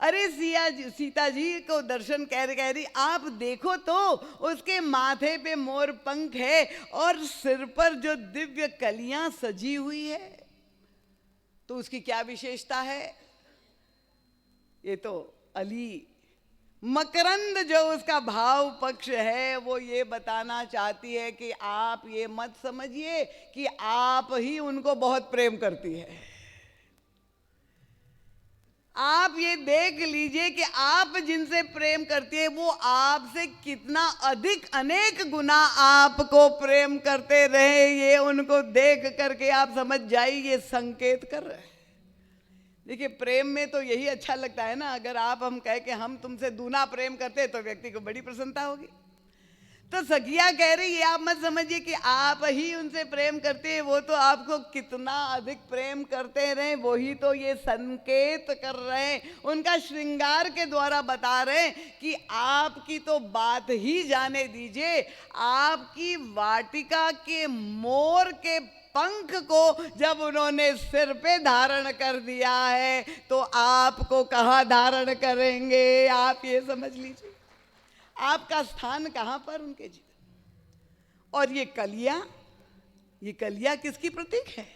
अरे सीता जी को दर्शन कह रही, आप देखो तो उसके माथे पे मोर पंख है और सिर पर जो दिव्य कलियां सजी हुई है, तो उसकी क्या विशेषता है। ये तो अली मकरंद जो उसका भाव पक्ष है, वो ये बताना चाहती है कि आप ये मत समझिए कि आप ही उनको बहुत प्रेम करती है। आप ये देख लीजिए कि आप जिनसे प्रेम करती है वो आपसे कितना अधिक अनेक गुना आपको प्रेम करते रहे, ये उनको देख करके आप समझ जाइए, ये संकेत कर रहे हैं। देखिए प्रेम में तो यही अच्छा लगता है ना, अगर हम कहे कि हम तुमसे दूना प्रेम करते हैं तो व्यक्ति को बड़ी प्रसन्नता होगी। तो सखिया कह रही है आप मत समझिए कि आप ही उनसे प्रेम करते हैं, वो तो आपको कितना अधिक प्रेम करते रहे, वही तो ये संकेत कर रहे हैं, उनका श्रृंगार के द्वारा बता रहे हैं कि आपकी तो बात ही जाने दीजिए, आपकी वाटिका के मोर के पंख को जब उन्होंने सिर पे धारण कर दिया है तो आपको कहाँ धारण करेंगे, आप ये समझ लीजिए आपका स्थान कहां पर उनके जीवन। और ये कलियां किसकी प्रतीक है,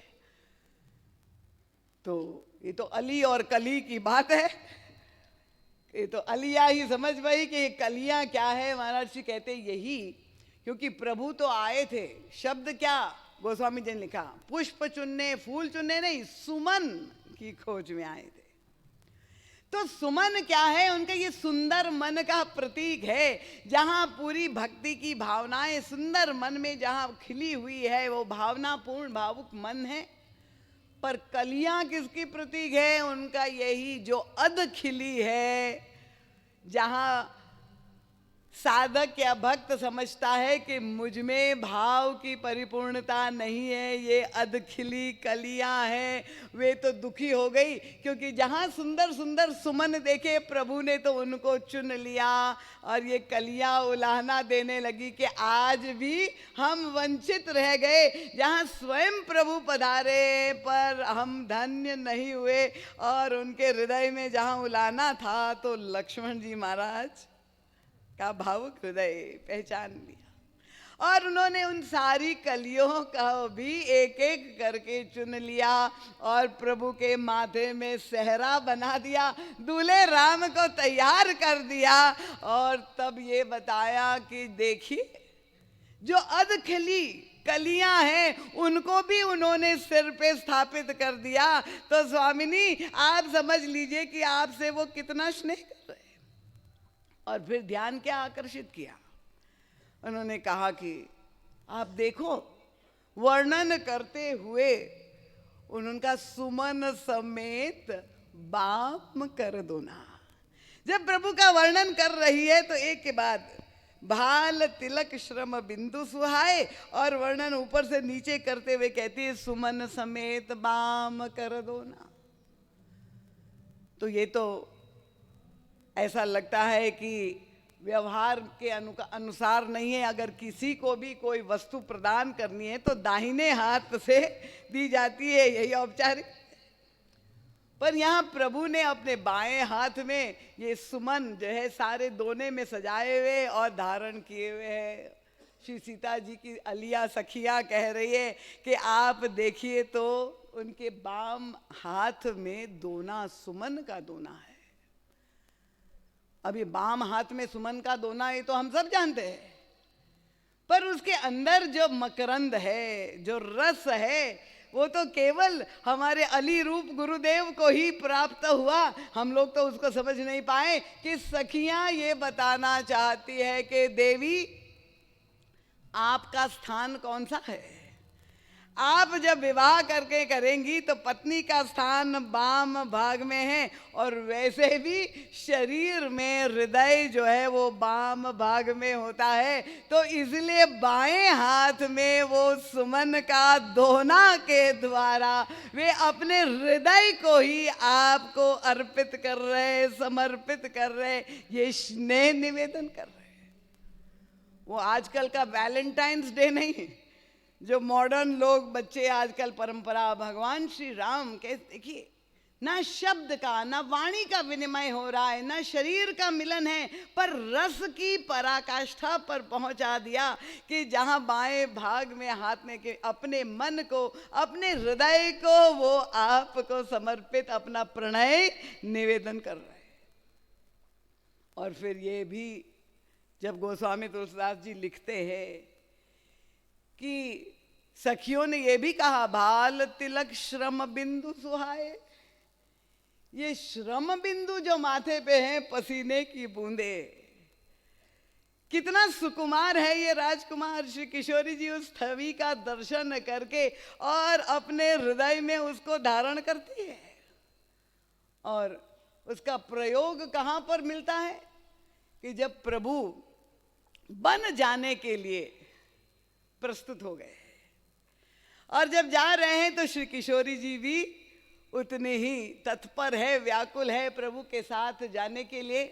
तो ये तो अली और कली की बात है। ये तो अलिया ही समझ पाई कि ये कलियां क्या है। महाराज जी कहते यही, क्योंकि प्रभु तो आए थे, शब्द क्या गोस्वामी जी ने लिखा, पुष्प चुनने फूल चुनने नहीं, सुमन की खोज में आए थे। तो सुमन क्या है, उनका ये सुंदर मन का प्रतीक है, जहां पूरी भक्ति की भावनाएं सुंदर मन में जहां खिली हुई है, वो भावनापूर्ण भावुक मन है। पर कलियां किसकी प्रतीक है, उनका यही जो अध खिली है, जहां साधक या भक्त समझता है कि मुझ में भाव की परिपूर्णता नहीं है, ये अधखिली कलियां हैं, वे तो दुखी हो गई, क्योंकि जहां सुंदर सुंदर सुमन देखे प्रभु ने तो उनको चुन लिया, और ये कलियां उलाहना देने लगी कि आज भी हम वंचित रह गए, जहां स्वयं प्रभु पधारे पर हम धन्य नहीं हुए। और उनके हृदय में जहां उलाहना था तो लक्ष्मण जी महाराज का भावुक हृदय पहचान लिया, और उन्होंने उन सारी कलियों का भी एक एक करके चुन लिया और प्रभु के माथे में सेहरा बना दिया, दूल्हे राम को तैयार कर दिया। और तब ये बताया कि देखिए जो अधखिली कलियां हैं उनको भी उन्होंने सिर पे स्थापित कर दिया। तो स्वामिनी आप समझ लीजिए कि आपसे वो कितना स्नेह कर रहे हैं। और फिर ध्यान क्या आकर्षित किया, उन्होंने कहा कि आप देखो, वर्णन करते हुए उनका सुमन समेत बाम कर दो ना। जब प्रभु का वर्णन कर रही है तो एक के बाद भाल तिलक श्रम बिंदु सुहाए, और वर्णन ऊपर से नीचे करते हुए कहती है सुमन समेत बाम कर दो ना। तो ये तो ऐसा लगता है कि व्यवहार के अनुसार नहीं है। अगर किसी को भी कोई वस्तु प्रदान करनी है तो दाहिने हाथ से दी जाती है, यही औपचारिक। पर यहाँ प्रभु ने अपने बाएं हाथ में ये सुमन जो है सारे दोने में सजाए हुए और धारण किए हुए हैं। श्री सीता जी की अलिया सखिया कह रही है कि आप देखिए तो उनके बाम हाथ में दोना सुमन का दोना है। अभी बाम हाथ में सुमन का दोना ये तो हम सब जानते हैं, पर उसके अंदर जो मकरंद है, जो रस है, वो तो केवल हमारे अली रूप गुरुदेव को ही प्राप्त हुआ। हम लोग तो उसको समझ नहीं पाए कि सखियां ये बताना चाहती है कि देवी आपका स्थान कौन सा है। आप जब विवाह करके करेंगी तो पत्नी का स्थान बाम भाग में है, और वैसे भी शरीर में हृदय जो है वो बाम भाग में होता है। तो इसलिए बाएं हाथ में वो सुमन का दोना के द्वारा वे अपने हृदय को ही आपको अर्पित कर रहे, समर्पित कर रहे, ये स्नेह निवेदन कर रहे। वो आजकल का वैलेंटाइंस डे नहीं, जो मॉडर्न लोग बच्चे आजकल परंपरा, भगवान श्री राम के देखिए ना शब्द का ना वाणी का विनिमय हो रहा है, ना शरीर का मिलन है, पर रस की पराकाष्ठा पर पहुंचा दिया कि जहां बाएं भाग में हाथ में के अपने मन को, अपने हृदय को वो आपको समर्पित अपना प्रणय निवेदन कर रहे हैं। और फिर ये भी जब गोस्वामी तुलसीदास जी लिखते हैं कि सखियों ने ये भी कहा, भाल तिलक श्रम बिंदु सुहाए। ये श्रम बिंदु जो माथे पे हैं, पसीने की बूंदे, कितना सुकुमार है ये राजकुमार। श्री किशोरी जी उस छवि का दर्शन करके और अपने हृदय में उसको धारण करती है। और उसका प्रयोग कहाँ पर मिलता है कि जब प्रभु बन जाने के लिए प्रस्तुत हो गए, और जब जा रहे हैं तो श्री किशोरी जी भी उतनी ही तत्पर है, व्याकुल है प्रभु के साथ जाने के लिए।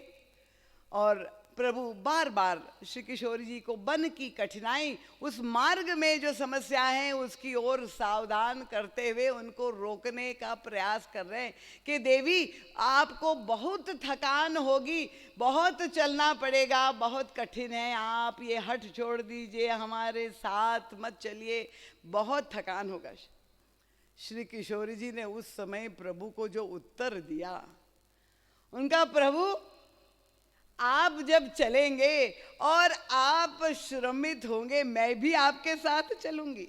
और प्रभु बार बार श्री किशोरी जी को बन की कठिनाई, उस मार्ग में जो समस्या है उसकी ओर सावधान करते हुए उनको रोकने का प्रयास कर रहे हैं कि देवी आपको बहुत थकान होगी, बहुत चलना पड़ेगा, बहुत कठिन है, आप ये हठ छोड़ दीजिए, हमारे साथ मत चलिए, बहुत थकान होगा। श्री किशोरी जी ने उस समय प्रभु को जो उत्तर दिया, उनका प्रभु आप जब चलेंगे और आप श्रमित होंगे, मैं भी आपके साथ चलूंगी,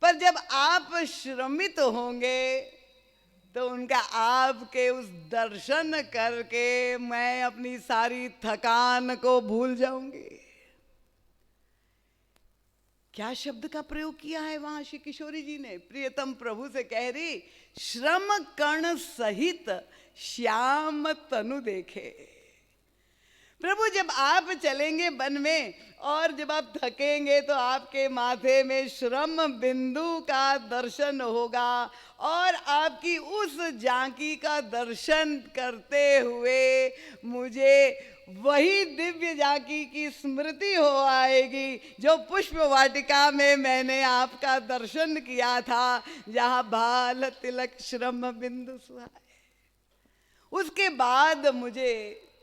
पर जब आप श्रमित होंगे तो उनका आपके उस दर्शन करके मैं अपनी सारी थकान को भूल जाऊंगी। क्या शब्द का प्रयोग किया है वहां श्री किशोरी जी ने। प्रियतम प्रभु से कह रही, श्रम कण सहित श्याम तनु देखे। प्रभु जब आप चलेंगे वन में और जब आप थकेंगे तो आपके माथे में श्रम बिंदु का दर्शन होगा, और आपकी उस झांकी का दर्शन करते हुए मुझे वही दिव्य झांकी की स्मृति हो आएगी जो पुष्प वाटिका में मैंने आपका दर्शन किया था, जहां भाल तिलक श्रम बिंदु सुहाए। उसके बाद मुझे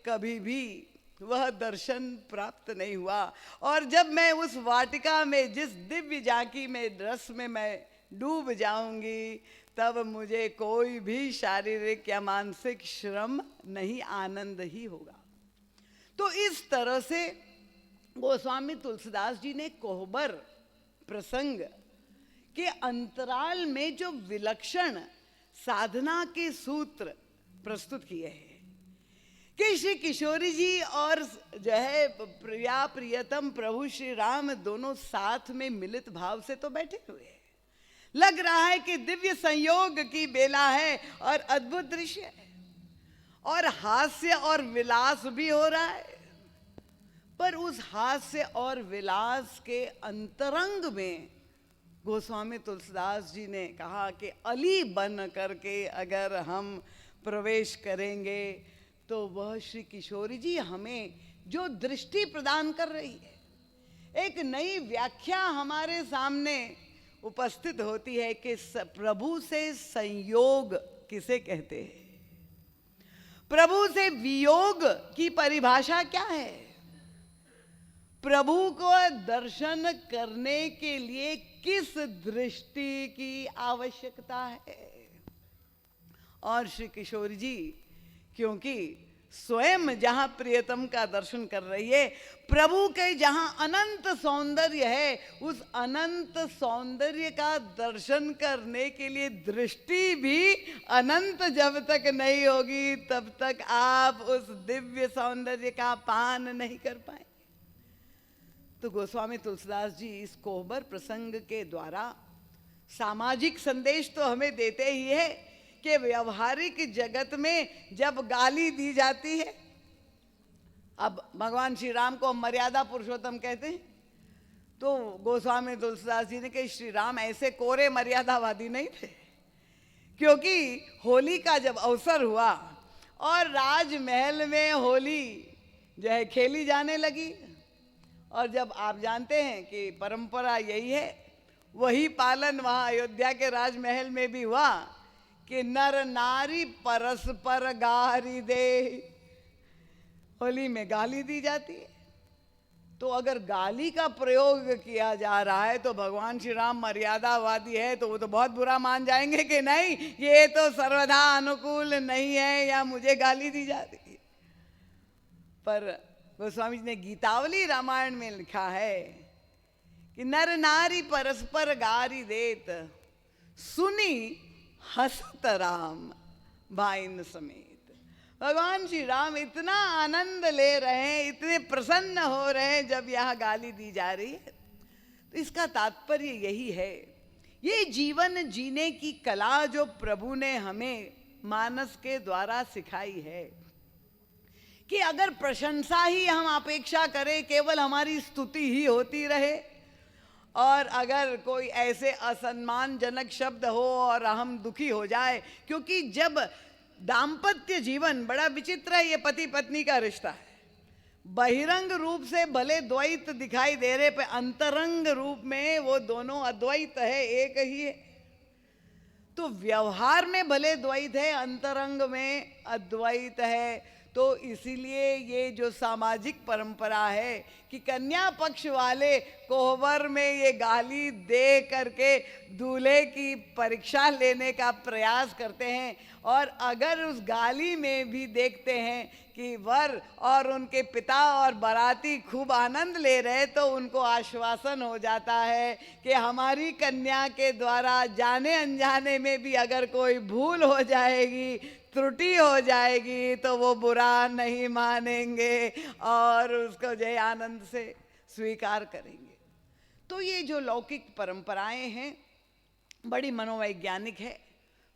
कभी भी वह दर्शन प्राप्त नहीं हुआ। और जब मैं उस वाटिका में जिस दिव्य झांकी में रस में मैं डूब जाऊंगी, तब मुझे कोई भी शारीरिक या मानसिक श्रम नहीं, आनंद ही होगा। तो इस तरह से गोस्वामी तुलसीदास जी ने कोहबर प्रसंग के अंतराल में जो विलक्षण साधना के सूत्र प्रस्तुत किए हैं कि श्री किशोरी जी और जो है प्रिया प्रियतम प्रभु श्री राम दोनों साथ में मिलित भाव से तो बैठे हुए हैं। लग रहा है कि दिव्य संयोग की बेला है और अद्भुत दृश्य है, और हास्य और विलास भी हो रहा है। पर उस हास्य और विलास के अंतरंग में गोस्वामी तुलसीदास जी ने कहा कि अली बन करके अगर हम प्रवेश करेंगे तो वह श्री किशोरी जी हमें जो दृष्टि प्रदान कर रही है। एक नई व्याख्या हमारे सामने उपस्थित होती है कि प्रभु से संयोग किसे कहते हैं, प्रभु से वियोग की परिभाषा क्या है, प्रभु को दर्शन करने के लिए किस दृष्टि की आवश्यकता है। और श्री किशोर जी क्योंकि स्वयं जहां प्रियतम का दर्शन कर रही है, प्रभु के जहां अनंत सौंदर्य है, उस अनंत सौंदर्य का दर्शन करने के लिए दृष्टि भी अनंत जब तक नहीं होगी तब तक आप उस दिव्य सौंदर्य का पान नहीं कर पाए। तो गोस्वामी तुलसीदास जी इस कोहबर प्रसंग के द्वारा सामाजिक संदेश तो हमें देते ही है कि व्यवहारिक जगत में जब गाली दी जाती है, अब भगवान श्री राम को मर्यादा पुरुषोत्तम कहते हैं, तो गोस्वामी तुलसीदास जी ने कहा श्री राम ऐसे कोरे मर्यादावादी नहीं थे, क्योंकि होली का जब अवसर हुआ और राजमहल में होली जो है खेली जाने लगी, और जब आप जानते हैं कि परंपरा यही है, वही पालन वहाँ अयोध्या के राजमहल में भी हुआ कि नर नारी परस्पर गारी दे, होली में गाली दी जाती है। तो अगर गाली का प्रयोग किया जा रहा है तो भगवान श्री राम मर्यादावादी है, तो वो तो बहुत बुरा मान जाएंगे कि नहीं ये तो सर्वदा अनुकूल नहीं है या मुझे गाली दी जाती है। पर गोस्वामी जी ने गीतावली रामायण में लिखा है कि नर नारी परस्पर गारी देत, सुनी हसत राम भाइन समेत। भगवान श्री राम इतना आनंद ले रहे हैं, इतने प्रसन्न हो रहे हैं जब यह गाली दी जा रही है। तो इसका तात्पर्य यही है, ये जीवन जीने की कला जो प्रभु ने हमें मानस के द्वारा सिखाई है कि अगर प्रशंसा ही हम अपेक्षा करें, केवल हमारी स्तुति ही होती रहे, और अगर कोई ऐसे असम्मानजनक शब्द हो और हम दुखी हो जाए, क्योंकि जब दाम्पत्य जीवन बड़ा विचित्र है, ये पति पत्नी का रिश्ता है, बहिरंग रूप से भले द्वैत दिखाई दे रहे पर अंतरंग रूप में वो दोनों अद्वैत है, एक ही है। तो व्यवहार में भले द्वैत है, अंतरंग में अद्वैत है। तो इसीलिए ये जो सामाजिक परंपरा है कि कन्या पक्ष वाले कोहबर में ये गाली दे करके दूल्हे की परीक्षा लेने का प्रयास करते हैं, और अगर उस गाली में भी देखते हैं कि वर और उनके पिता और बाराती खूब आनंद ले रहे, तो उनको आश्वासन हो जाता है कि हमारी कन्या के द्वारा जाने अनजाने में भी अगर कोई भूल हो जाएगी, त्रुटि हो जाएगी, तो वो बुरा नहीं मानेंगे और उसको जय आनंद से स्वीकार करेंगे। तो ये जो लौकिक परंपराएं हैं बड़ी मनोवैज्ञानिक है,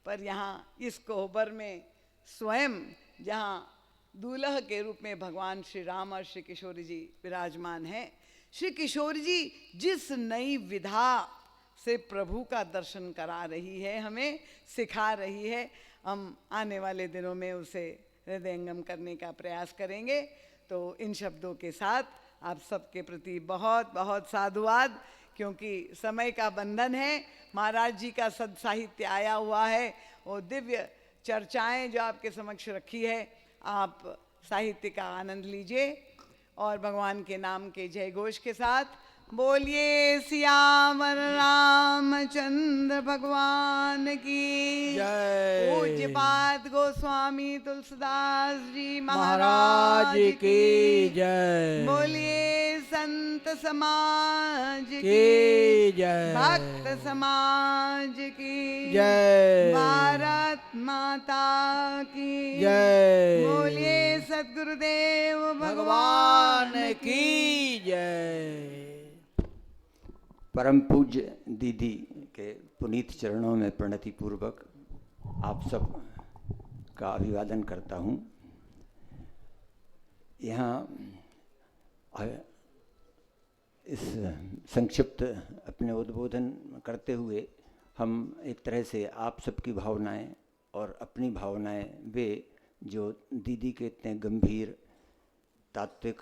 पर यहाँ इस कोहबर में स्वयं जहाँ दूल्हा के रूप में भगवान श्री राम और श्री किशोर जी विराजमान हैं, श्री किशोर जी जिस नई विधा से प्रभु का दर्शन करा रही है, हमें सिखा रही है, हम आने वाले दिनों में उसे हृदयंगम करने का प्रयास करेंगे। तो इन शब्दों के साथ आप सबके प्रति बहुत बहुत साधुवाद, क्योंकि समय का बंधन है, महाराज जी का सद साहित्य आया हुआ है, वो दिव्य चर्चाएं जो आपके समक्ष रखी है, आप साहित्य का आनंद लीजिए और भगवान के नाम के जय घोष के साथ बोलिए सियावर रामचंद्र भगवान की जय। पूज्यपाद गोस्वामी तुलसीदास जी महाराज की जय। बोलिए संत समाज की जय। भक्त समाज की जय। भारत माता की जय। बोलिए सद्गुरुदेव भगवान की जय। परम पूज्य दीदी के पुनीत चरणों में प्रणति पूर्वक आप सब का अभिवादन करता हूँ। यहाँ इस संक्षिप्त अपने उद्बोधन करते हुए हम एक तरह से आप सबकी भावनाएं और अपनी भावनाएं, वे जो दीदी के इतने गंभीर तात्विक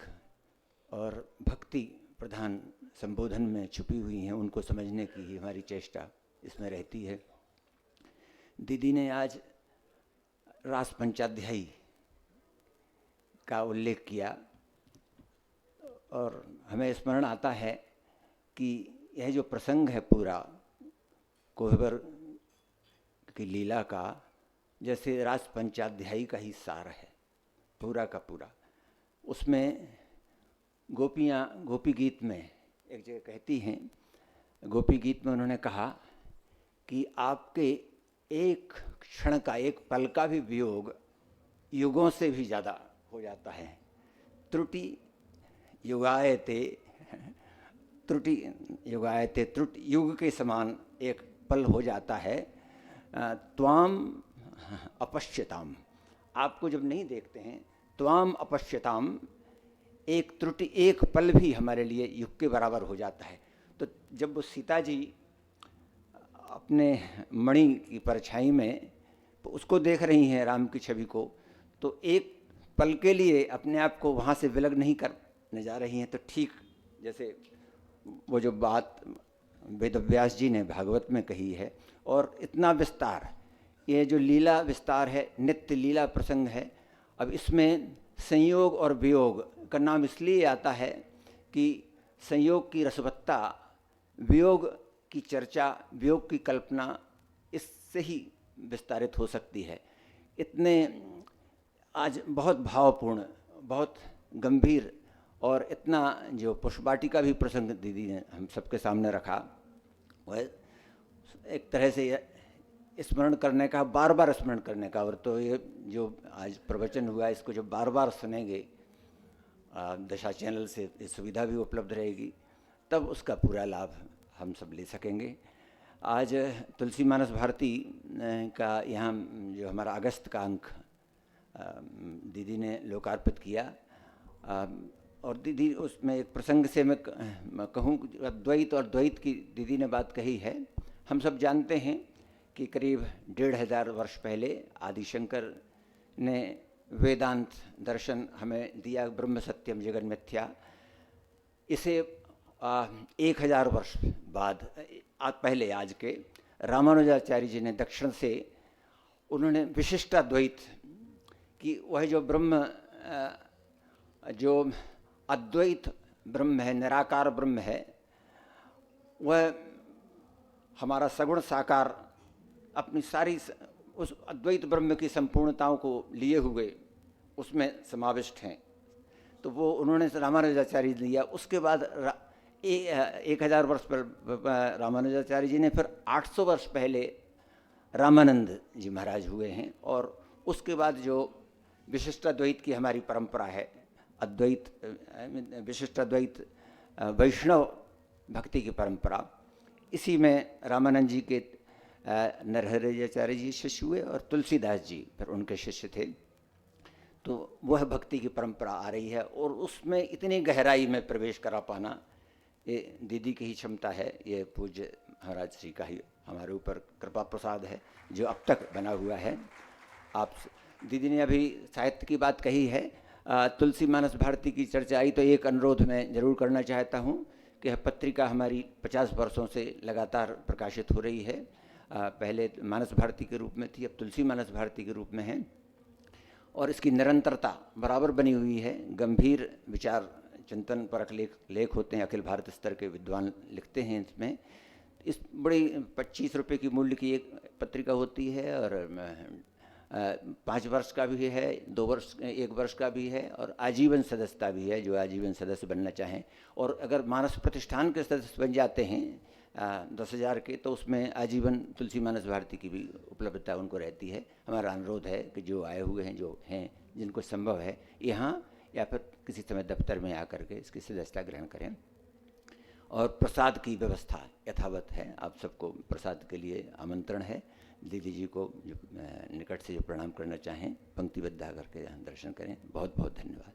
और भक्ति प्रधान संबोधन में छुपी हुई हैं, उनको समझने की ही हमारी चेष्टा इसमें रहती है। दीदी ने आज रास पंचाध्यायी का उल्लेख किया और हमें स्मरण आता है कि यह जो प्रसंग है पूरा कोहबर की लीला का, जैसे रास पंचाध्यायी का ही सार है पूरा का पूरा। उसमें गोपियाँ गोपी गीत में एक जगह कहती हैं, गोपी गीत में उन्होंने कहा कि आपके एक क्षण का, एक पल का भी वियोग युगों से भी ज़्यादा हो जाता है। त्रुटि युगायते, त्रुटि युगायते, त्रुटि युग के समान एक पल हो जाता है। त्वाम अपश्यताम, आपको जब नहीं देखते हैं, त्वाम अपश्यताम, एक त्रुटि, एक पल भी हमारे लिए युग के बराबर हो जाता है। तो जब वो सीता जी अपने मणि की परछाई में उसको देख रही हैं, राम की छवि को, तो एक पल के लिए अपने आप को वहाँ से विलग नहीं करने जा रही हैं। तो ठीक जैसे वो जो बात वेदव्यास जी ने भागवत में कही है, और इतना विस्तार, ये जो लीला विस्तार है, नित्य लीला प्रसंग है। अब इसमें संयोग और वियोग का नाम इसलिए आता है कि संयोग की रसवत्ता, वियोग की चर्चा, वियोग की कल्पना इससे ही विस्तारित हो सकती है। इतने आज बहुत भावपूर्ण, बहुत गंभीर और इतना जो पुष्पवाटिका भी प्रसंग दीदी ने हम सबके सामने रखा, वह एक तरह से स्मरण करने का, बार बार स्मरण करने का। और तो ये जो आज प्रवचन हुआ, इसको जब बार बार सुनेंगे, दशा चैनल से ये सुविधा भी उपलब्ध रहेगी, तब उसका पूरा लाभ हम सब ले सकेंगे। आज तुलसी मानस भारती का यहाँ जो हमारा अगस्त का अंक दीदी ने लोकार्पित किया, और दीदी उसमें एक प्रसंग से मैं कहूँ, द्वैत और द्वैत की दीदी ने बात कही है। हम सब जानते हैं कि करीब 1500 वर्ष पहले आदिशंकर ने वेदांत दर्शन हमें दिया, ब्रह्म सत्यम जगन मिथ्या। इसे 1000 वर्ष बाद पहले आज के रामानुजाचार्य जी ने दक्षिण से उन्होंने विशिष्टाद्वैत कि वह जो ब्रह्म, जो अद्वैत ब्रह्म है, निराकार ब्रह्म है, वह हमारा सगुण साकार अपनी सारी उस अद्वैत ब्रह्म की संपूर्णताओं को लिए हुए उसमें समाविष्ट हैं। तो वो उन्होंने रामानुजाचार्य जी दिया। उसके बाद 1000 वर्ष पर रामानुजाचार्य जी ने, फिर 800 वर्ष पहले रामानंद जी महाराज हुए हैं। और उसके बाद जो विशिष्टाद्वैत की हमारी परंपरा है, अद्वैत विशिष्टाद्वैत वैष्णव भक्ति की परंपरा, इसी में रामानंद जी के नरहरियाचार्य जी शिष्य हुए और तुलसीदास जी फिर उनके शिष्य थे। तो वह भक्ति की परंपरा आ रही है, और उसमें इतनी गहराई में प्रवेश करा पाना ये दीदी की ही क्षमता है। ये पूज्य महाराज श्री का ही हमारे ऊपर कृपा प्रसाद है जो अब तक बना हुआ है। आप दीदी ने अभी साहित्य की बात कही है, तुलसी मानस भारती की चर्चा आई, तो एक अनुरोध मैं जरूर करना चाहता हूँ कि यह पत्रिका हमारी 50 वर्षों से लगातार प्रकाशित हो रही है। पहले मानस भारती के रूप में थी, अब तुलसी मानस भारती के रूप में है, और इसकी निरंतरता बराबर बनी हुई है। गंभीर विचार चिंतन परक लेख होते हैं, अखिल भारत स्तर के विद्वान लिखते हैं इसमें। इस बड़ी 25 रुपये की मूल्य की एक पत्रिका होती है, और 5 वर्ष का भी है, 2 वर्ष, 1 वर्ष का भी है, और आजीवन सदस्यता भी है, जो आजीवन सदस्य बनना चाहें। और अगर मानस प्रतिष्ठान के सदस्य बन जाते हैं 10,000 के, तो उसमें आजीवन तुलसी मानस भारती की भी उपलब्धता उनको रहती है। हमारा अनुरोध है कि जो आए हुए हैं, जो हैं, जिनको संभव है, यहाँ या फिर किसी समय दफ्तर में आकर के इसकी सदस्यता ग्रहण करें। और प्रसाद की व्यवस्था यथावत है, आप सबको प्रसाद के लिए आमंत्रण है। दीदी जी को जो निकट से जो प्रणाम करना चाहें, पंक्तिबद्ध आकर के यहाँ दर्शन करें। बहुत बहुत धन्यवाद।